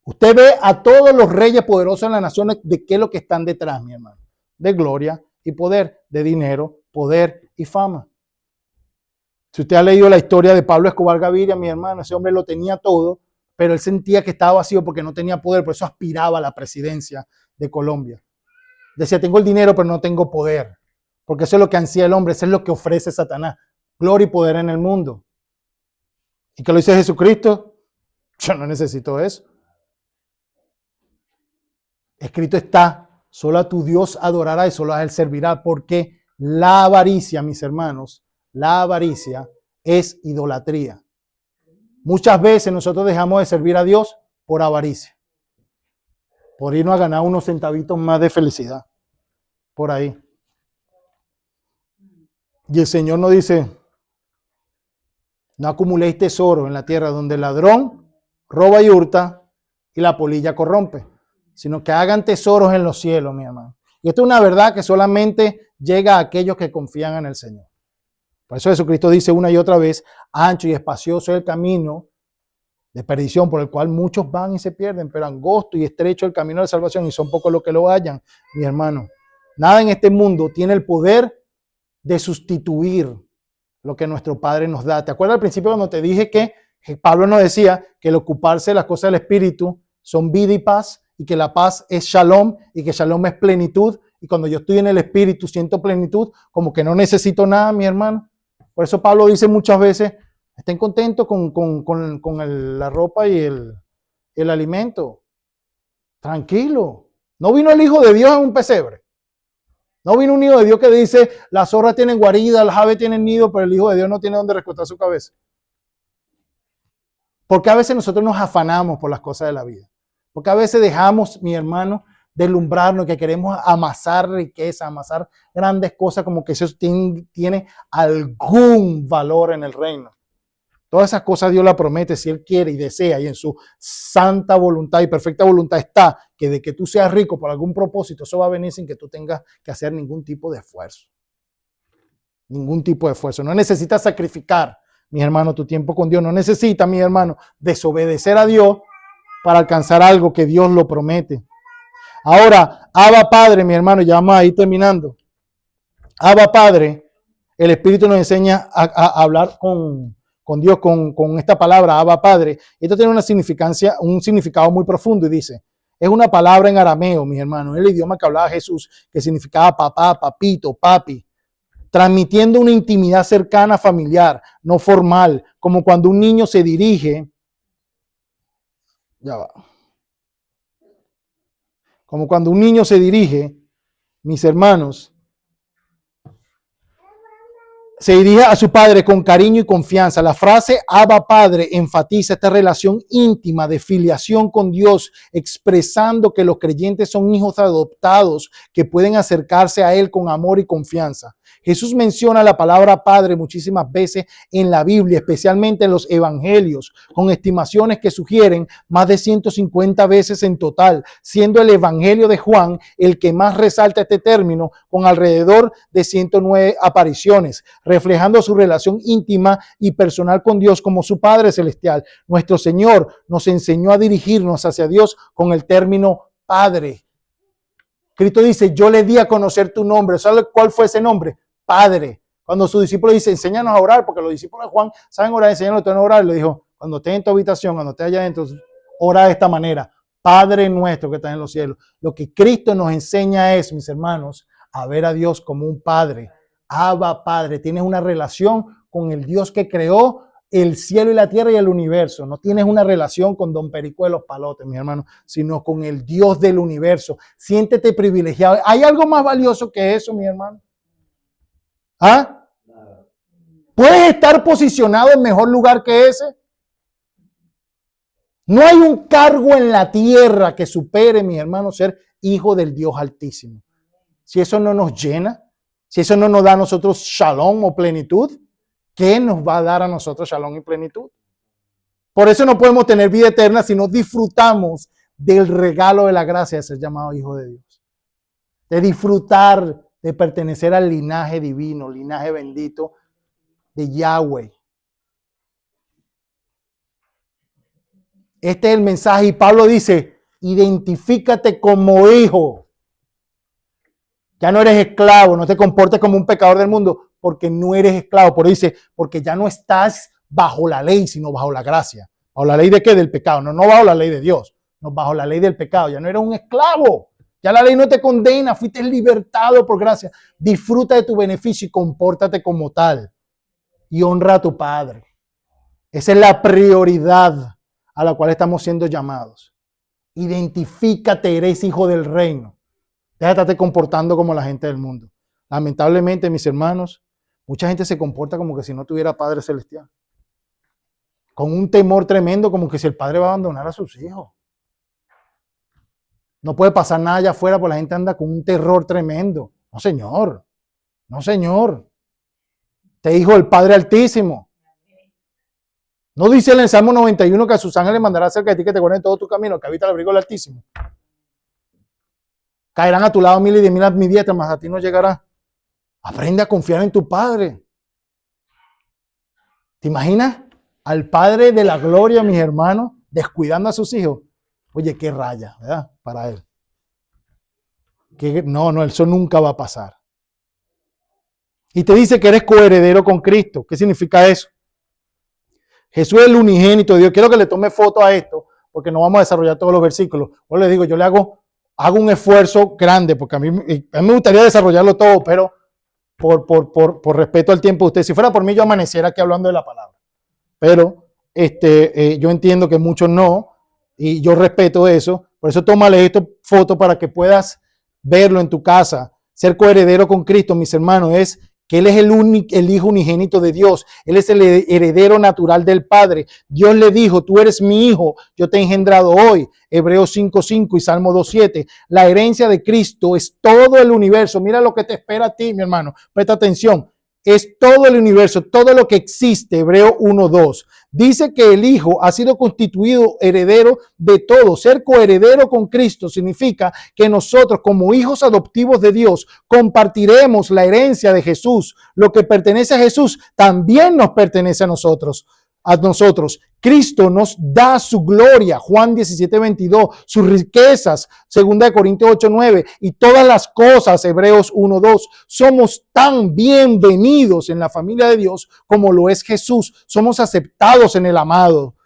Usted ve a todos los reyes poderosos en las naciones, ¿de qué es lo que están detrás, mi hermano? De gloria y poder, de dinero, poder y fama. Si usted ha leído la historia de Pablo Escobar Gaviria, mi hermano, ese hombre lo tenía todo, pero él sentía que estaba vacío porque no tenía poder, por eso aspiraba a la presidencia de Colombia. Decía, tengo el dinero, pero no tengo poder, porque eso es lo que ansía el hombre, eso es lo que ofrece Satanás, gloria y poder en el mundo. ¿Y qué lo dice Jesucristo? Yo no necesito eso. Escrito está, solo a tu Dios adorará y solo a él servirá, porque la avaricia, mis hermanos, La avaricia es idolatría. Muchas veces nosotros dejamos de servir a Dios por avaricia, por irnos a ganar unos centavitos más de felicidad, por ahí. Y el Señor nos dice, no acumuléis tesoro en la tierra donde el ladrón roba y hurta y la polilla corrompe, sino que hagan tesoros en los cielos, mi hermano. Y esto es una verdad que solamente llega a aquellos que confían en el Señor. Por eso Jesucristo dice una y otra vez, ancho y espacioso es el camino de perdición por el cual muchos van y se pierden, pero angosto y estrecho el camino de salvación y son pocos los que lo hallan, mi hermano. Nada en este mundo tiene el poder de sustituir lo que nuestro Padre nos da. ¿Te acuerdas al principio cuando te dije que Pablo nos decía que el ocuparse de las cosas del Espíritu son vida y paz, y que la paz es shalom, y que shalom es plenitud, y cuando yo estoy en el Espíritu siento plenitud, como que no necesito nada, mi hermano? Por eso Pablo dice muchas veces, estén contentos con la ropa y el alimento. Tranquilo. No vino el Hijo de Dios en un pesebre. No vino un Hijo de Dios que dice, las zorras tienen guarida, las aves tienen nido, pero el Hijo de Dios no tiene donde recostar su cabeza. Porque a veces nosotros nos afanamos por las cosas de la vida. Porque a veces dejamos, mi hermano, deslumbrarnos, que queremos amasar riqueza, amasar grandes cosas, como que eso tiene algún valor en el reino. Todas esas cosas Dios las promete si Él quiere y desea, y en su santa voluntad y perfecta voluntad está que de que tú seas rico por algún propósito, eso va a venir sin que tú tengas que hacer ningún tipo de esfuerzo. Ningún tipo de esfuerzo. No necesitas sacrificar, mi hermano, tu tiempo con Dios. No necesitas, mi hermano, desobedecer a Dios para alcanzar algo que Dios lo promete. Ahora, Abba Padre, mi hermano, ya vamos a ir terminando. Abba Padre, el Espíritu nos enseña a hablar con Dios, con esta palabra, Abba Padre. Esto tiene un significado muy profundo y dice, es una palabra en arameo, mis hermanos, el idioma que hablaba Jesús, que significaba papá, papito, papi, transmitiendo una intimidad cercana, familiar, no formal, como cuando un niño se dirige, como cuando un niño se dirige, mis hermanos, se dirige a su padre con cariño y confianza. La frase Abba Padre enfatiza esta relación íntima de filiación con Dios, expresando que los creyentes son hijos adoptados que pueden acercarse a Él con amor y confianza. Jesús menciona la palabra Padre muchísimas veces en la Biblia, especialmente en los evangelios, con estimaciones que sugieren más de 150 veces en total, siendo el evangelio de Juan el que más resalta este término, con alrededor de 109 apariciones, reflejando su relación íntima y personal con Dios como su Padre Celestial. Nuestro Señor nos enseñó a dirigirnos hacia Dios con el término Padre. Cristo dice, yo le di a conocer tu nombre. ¿Sabes cuál fue ese nombre? Padre. Cuando sus discípulos dicen, enséñanos a orar, porque los discípulos de Juan saben orar, enséñanos a orar, le dijo, cuando estés en tu habitación, cuando estés allá adentro, ora de esta manera. Padre nuestro que estás en los cielos. Lo que Cristo nos enseña es, mis hermanos, a ver a Dios como un Padre. Abba Padre. Tienes una relación con el Dios que creó el cielo y la tierra y el universo. No tienes una relación con Don Perico de los Palotes, mi hermano, sino con el Dios del universo. Siéntete privilegiado. ¿Hay algo más valioso que eso, mi hermano? ¿Ah? ¿Puedes estar posicionado en mejor lugar que ese? No hay un cargo en la tierra que supere, mi hermano, ser hijo del Dios Altísimo. Si eso no nos llena, si eso no nos da a nosotros shalom o plenitud, ¿qué nos va a dar a nosotros shalom y plenitud? Por eso no podemos tener vida eterna si no disfrutamos del regalo de la gracia de ser llamado hijo de Dios. De disfrutar de pertenecer al linaje divino, linaje bendito de Yahweh. Este es el mensaje y Pablo dice, identifícate como hijo. Ya no eres esclavo, no te comportes como un pecador del mundo, porque no eres esclavo. Por eso dice, porque ya no estás bajo la ley, sino bajo la gracia. ¿Bajo la ley de qué? Del pecado. No bajo la ley de Dios, no bajo la ley del pecado. Ya no eres un esclavo. Ya la ley no te condena, fuiste libertado por gracia. Disfruta de tu beneficio y compórtate como tal. Y honra a tu Padre. Esa es la prioridad a la cual estamos siendo llamados. Identifícate, eres hijo del reino. Deja de estarte comportando como la gente del mundo. Lamentablemente, mis hermanos, Mucha gente se comporta como que si no tuviera Padre Celestial. Con un temor tremendo, como que si el Padre va a abandonar a sus hijos. No puede pasar nada allá afuera, porque la gente anda con un terror tremendo. No, señor. No, señor. Te dijo el Padre Altísimo. No dice en el Salmo 91 que a sus ángeles mandará cerca de ti que te guarden todo tu camino, que habita el abrigo del Altísimo. Caerán a tu lado 1000 y 10.000 a mi diestra, mas a ti no llegará. Aprende a confiar en tu Padre. ¿Te imaginas al Padre de la gloria, mis hermanos, descuidando a sus hijos? Oye, qué raya, ¿verdad? Para él. No, eso nunca va a pasar. Y te dice que eres coheredero con Cristo. ¿Qué significa eso? Jesús es el unigénito de Dios. Quiero que le tome foto a esto, porque no vamos a desarrollar todos los versículos. Yo le digo, yo le hago un esfuerzo grande, porque a mí me gustaría desarrollarlo todo, pero por respeto al tiempo de usted. Si fuera por mí, yo amaneciera aquí hablando de la palabra. Pero yo entiendo que muchos no, y yo respeto eso. Por eso tómale esta foto para que puedas verlo en tu casa. Ser coheredero con Cristo, mis hermanos, es que Él es el Hijo unigénito de Dios. Él es el heredero natural del Padre. Dios le dijo, tú eres mi hijo, yo te he engendrado hoy. Hebreos 5:5 y Salmo 2:7. La herencia de Cristo es todo el universo. Mira lo que te espera a ti, mi hermano. Presta atención. Es todo el universo, todo lo que existe. Hebreo 1:2. Dice que el Hijo ha sido constituido heredero de todo. Ser coheredero con Cristo significa que nosotros, como hijos adoptivos de Dios, compartiremos la herencia de Jesús. Lo que pertenece a Jesús también nos pertenece a nosotros. Cristo nos da su gloria, Juan 17:22, sus riquezas, 2 Corintios 8:9, y todas las cosas, Hebreos 1:2. Somos tan bienvenidos en la familia de Dios como lo es Jesús. Somos aceptados en el amado,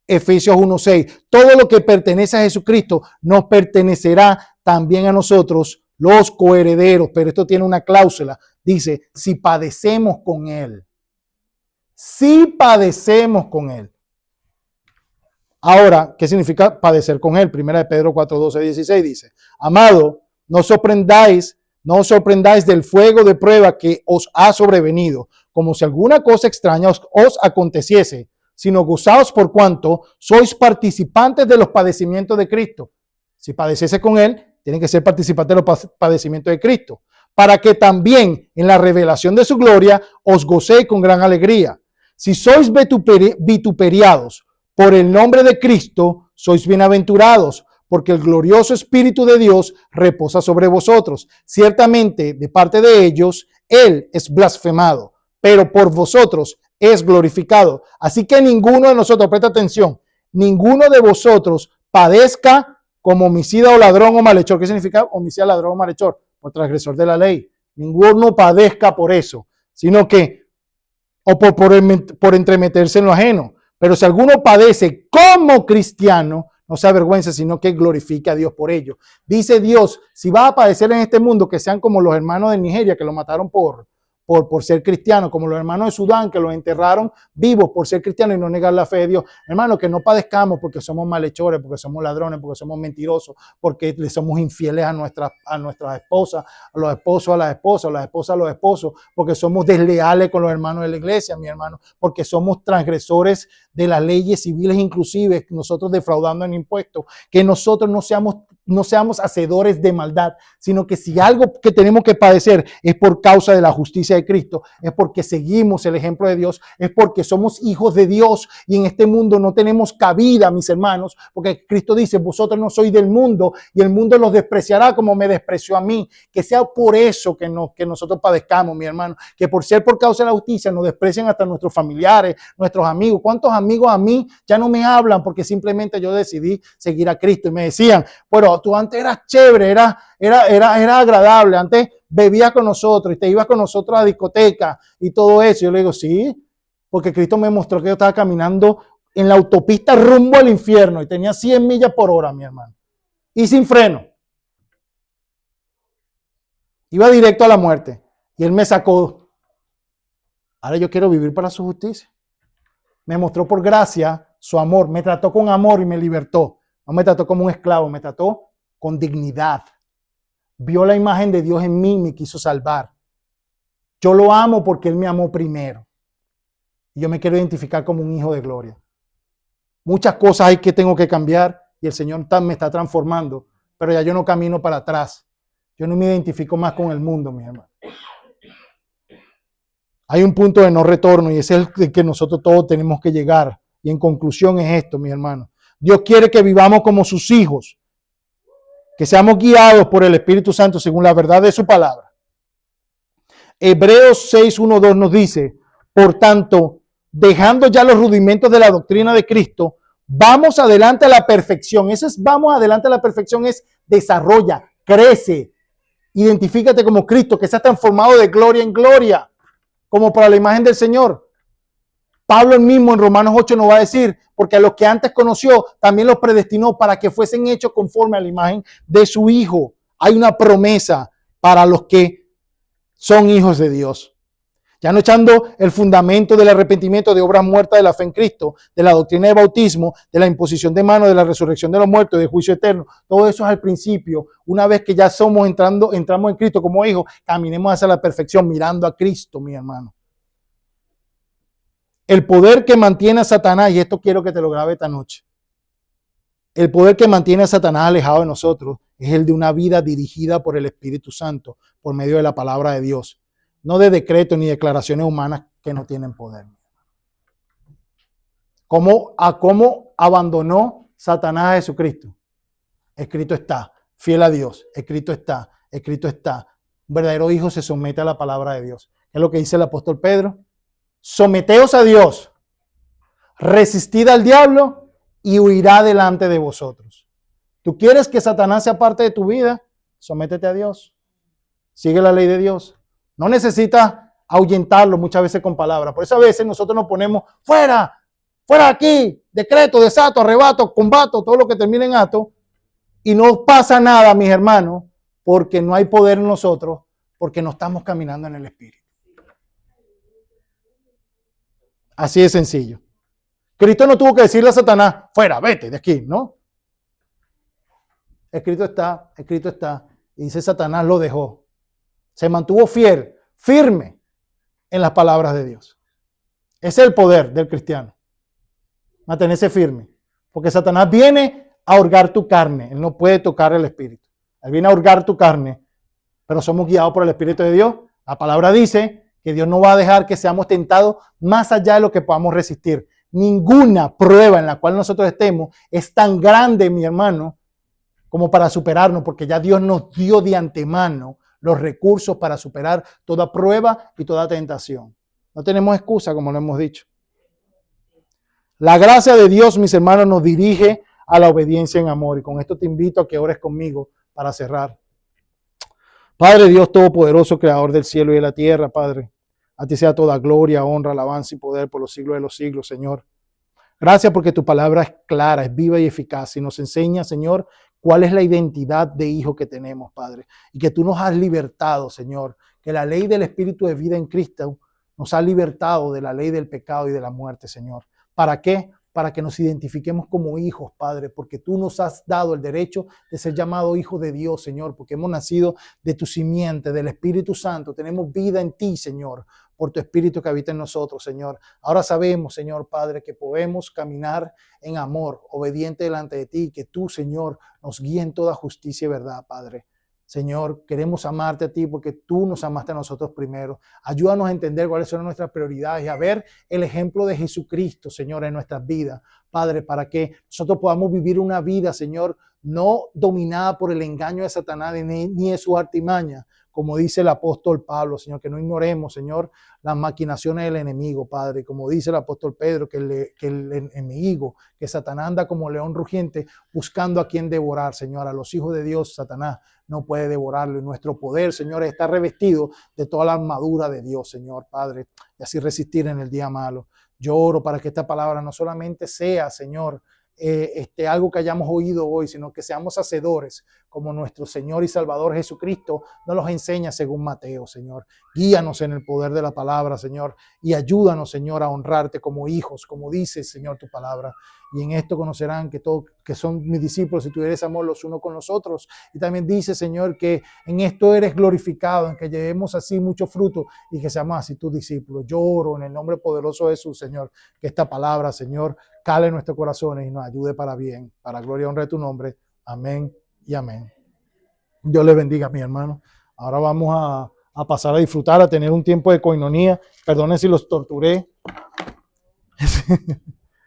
Efesios 1:6. Todo lo que pertenece a Jesucristo nos pertenecerá también a nosotros, los coherederos. Pero esto tiene una cláusula, dice, si padecemos con Él. Si padecemos con Él. Ahora, ¿qué significa padecer con Él? Primera de Pedro 4:12-16 dice, amado, no os sorprendáis del fuego de prueba que os ha sobrevenido, como si alguna cosa extraña os aconteciese, sino gozaos por cuanto sois participantes de los padecimientos de Cristo. Si padeciese con Él, tienen que ser participantes de los padecimientos de Cristo, para que también en la revelación de su gloria os gocéis con gran alegría. Si sois vituperiados por el nombre de Cristo, sois bienaventurados, porque el glorioso Espíritu de Dios reposa sobre vosotros. Ciertamente, de parte de ellos, Él es blasfemado, pero por vosotros es glorificado. Así que ninguno de nosotros, presta atención, ninguno de vosotros padezca como homicida o ladrón o malhechor. ¿Qué significa homicida, ladrón o malhechor? Por transgresor de la ley. Ninguno padezca por eso, sino que o por entremeterse en lo ajeno. Pero si alguno padece como cristiano, no se avergüence, sino que glorifique a Dios por ello. Dice Dios, si vas a padecer en este mundo, que sean como los hermanos de Nigeria, que lo mataron por ser cristiano, como los hermanos de Sudán, que los enterraron vivos por ser cristianos y no negar la fe de Dios. Hermano, que no padezcamos porque somos malhechores, porque somos ladrones, porque somos mentirosos, porque le somos infieles a nuestras esposas, a los esposos a las esposas, a las esposas a los esposos, porque somos desleales con los hermanos de la iglesia, mi hermano, porque somos transgresores de las leyes civiles, inclusive nosotros defraudando en impuestos, que nosotros no seamos hacedores de maldad, sino que si algo que tenemos que padecer es por causa de la justicia de Cristo, es porque seguimos el ejemplo de Dios, es porque somos hijos de Dios y en este mundo no tenemos cabida, mis hermanos, porque Cristo dice, vosotros no sois del mundo y el mundo los despreciará como me despreció a mí. Que sea por eso que nosotros padezcamos, mi hermano, que por ser por causa de la justicia nos desprecian hasta nuestros familiares, nuestros amigos. ¿Cuántos amigos a mí ya no me hablan porque simplemente yo decidí seguir a Cristo? Y me decían, bueno, tú antes eras chévere, era agradable, antes bebías con nosotros y te ibas con nosotros a la discoteca y todo eso. Yo le digo, sí, porque Cristo me mostró que yo estaba caminando en la autopista rumbo al infierno y tenía 100 millas por hora, mi hermano, y sin freno. Iba directo a la muerte y Él me sacó. Ahora yo quiero vivir para su justicia. Me mostró por gracia su amor, me trató con amor y me libertó. No me trató como un esclavo, me trató con dignidad. Vio la imagen de Dios en mí y me quiso salvar. Yo lo amo porque Él me amó primero. Y yo me quiero identificar como un hijo de gloria. Muchas cosas hay que tengo que cambiar y el Señor me está transformando, pero ya yo no camino para atrás. Yo no me identifico más con el mundo, mis hermanos. Hay un punto de no retorno y ese es el que nosotros todos tenemos que llegar. Y en conclusión es esto, mis hermanos. Dios quiere que vivamos como sus hijos, que seamos guiados por el Espíritu Santo según la verdad de su palabra. Hebreos 6:1-2 nos dice, por tanto, dejando ya los rudimentos de la doctrina de Cristo, vamos adelante a la perfección. Eso es, vamos adelante a la perfección, es desarrolla, crece, identifícate como Cristo, que se ha transformado de gloria en gloria, como para la imagen del Señor. Pablo mismo en Romanos 8 nos va a decir, porque a los que antes conoció, también los predestinó para que fuesen hechos conforme a la imagen de su Hijo. Hay una promesa para los que son hijos de Dios. Ya no echando el fundamento del arrepentimiento, de obras muertas, de la fe en Cristo, de la doctrina de bautismo, de la imposición de manos, de la resurrección de los muertos, de juicio eterno. Todo eso es al principio. Una vez que ya entramos en Cristo como hijos, caminemos hacia la perfección mirando a Cristo, mi hermano. El poder que mantiene a Satanás, y esto quiero que te lo grabe esta noche. El poder que mantiene a Satanás alejado de nosotros es el de una vida dirigida por el Espíritu Santo, por medio de la palabra de Dios. No de decretos ni declaraciones humanas que no tienen poder. ¿Cómo abandonó Satanás a Jesucristo? Escrito está, fiel a Dios, escrito está, escrito está. Un verdadero hijo se somete a la palabra de Dios. ¿Qué es lo que dice el apóstol Pedro? Someteos a Dios, resistid al diablo y huirá delante de vosotros. ¿Tú quieres que Satanás sea parte de tu vida? Sométete a Dios. Sigue la ley de Dios. No necesitas ahuyentarlo muchas veces con palabras. Por eso a veces nosotros nos ponemos fuera, fuera de aquí, decreto, desato, arrebato, combato, todo lo que termine en ato. Y no pasa nada, mis hermanos, porque no hay poder en nosotros, porque no estamos caminando en el Espíritu. Así de sencillo. Cristo no tuvo que decirle a Satanás, fuera, vete de aquí, ¿no? Escrito está, escrito está. Y dice Satanás lo dejó. Se mantuvo fiel, firme en las palabras de Dios. Ese es el poder del cristiano. Mantenerse firme. Porque Satanás viene a hurgar tu carne. Él no puede tocar el Espíritu. Él viene a hurgar tu carne. Pero somos guiados por el Espíritu de Dios. La palabra dice que Dios no va a dejar que seamos tentados más allá de lo que podamos resistir. Ninguna prueba en la cual nosotros estemos es tan grande, mi hermano, como para superarnos, porque ya Dios nos dio de antemano los recursos para superar toda prueba y toda tentación. No tenemos excusa, como lo hemos dicho. La gracia de Dios, mis hermanos, nos dirige a la obediencia en amor. Y con esto te invito a que ores conmigo para cerrar. Padre Dios Todopoderoso, Creador del cielo y de la tierra, Padre. A ti sea toda gloria, honra, alabanza y poder por los siglos de los siglos, Señor. Gracias porque tu palabra es clara, es viva y eficaz y nos enseña, Señor, cuál es la identidad de hijo que tenemos, Padre. Y que tú nos has libertado, Señor. Que la ley del Espíritu de vida en Cristo nos ha libertado de la ley del pecado y de la muerte, Señor. ¿Para qué? Para que nos identifiquemos como hijos, Padre, porque tú nos has dado el derecho de ser llamado hijo de Dios, Señor, porque hemos nacido de tu simiente, del Espíritu Santo. Tenemos vida en ti, Señor, por tu Espíritu que habita en nosotros, Señor. Ahora sabemos, Señor Padre, que podemos caminar en amor, obediente delante de ti, que tú, Señor, nos guíe en toda justicia y verdad, Padre. Señor, queremos amarte a ti porque tú nos amaste a nosotros primero. Ayúdanos a entender cuáles son nuestras prioridades y a ver el ejemplo de Jesucristo, Señor, en nuestras vidas, Padre, para que nosotros podamos vivir una vida, Señor, no dominada por el engaño de Satanás ni de su artimaña, como dice el apóstol Pablo, Señor, que no ignoremos, Señor, las maquinaciones del enemigo, Padre, como dice el apóstol Pedro, que el enemigo, que Satanás anda como león rugiente buscando a quien devorar, Señor, a los hijos de Dios, Satanás no puede devorarlo. Y nuestro poder, Señor, está revestido de toda la armadura de Dios, Señor, Padre, y así resistir en el día malo. Yo oro para que esta palabra no solamente sea, Señor, algo que hayamos oído hoy, sino que seamos hacedores como nuestro Señor y Salvador Jesucristo nos los enseña según Mateo, Señor. Guíanos en el poder de la palabra, Señor, y ayúdanos, Señor, a honrarte como hijos, como dice, Señor, tu palabra. Y en esto conocerán que son mis discípulos, y tú eres amor los unos con los otros. Y también dice, Señor, que en esto eres glorificado, en que llevemos así mucho fruto y que seamos así tus discípulos. Yo oro en el nombre poderoso de Jesús, Señor, que esta palabra, Señor, cale en nuestros corazones y nos ayude para bien, para gloria y honra de tu nombre. Amén y amén. Dios les bendiga, mi hermano. Ahora vamos a pasar a disfrutar, a tener un tiempo de coinonía. Perdonen si los torturé.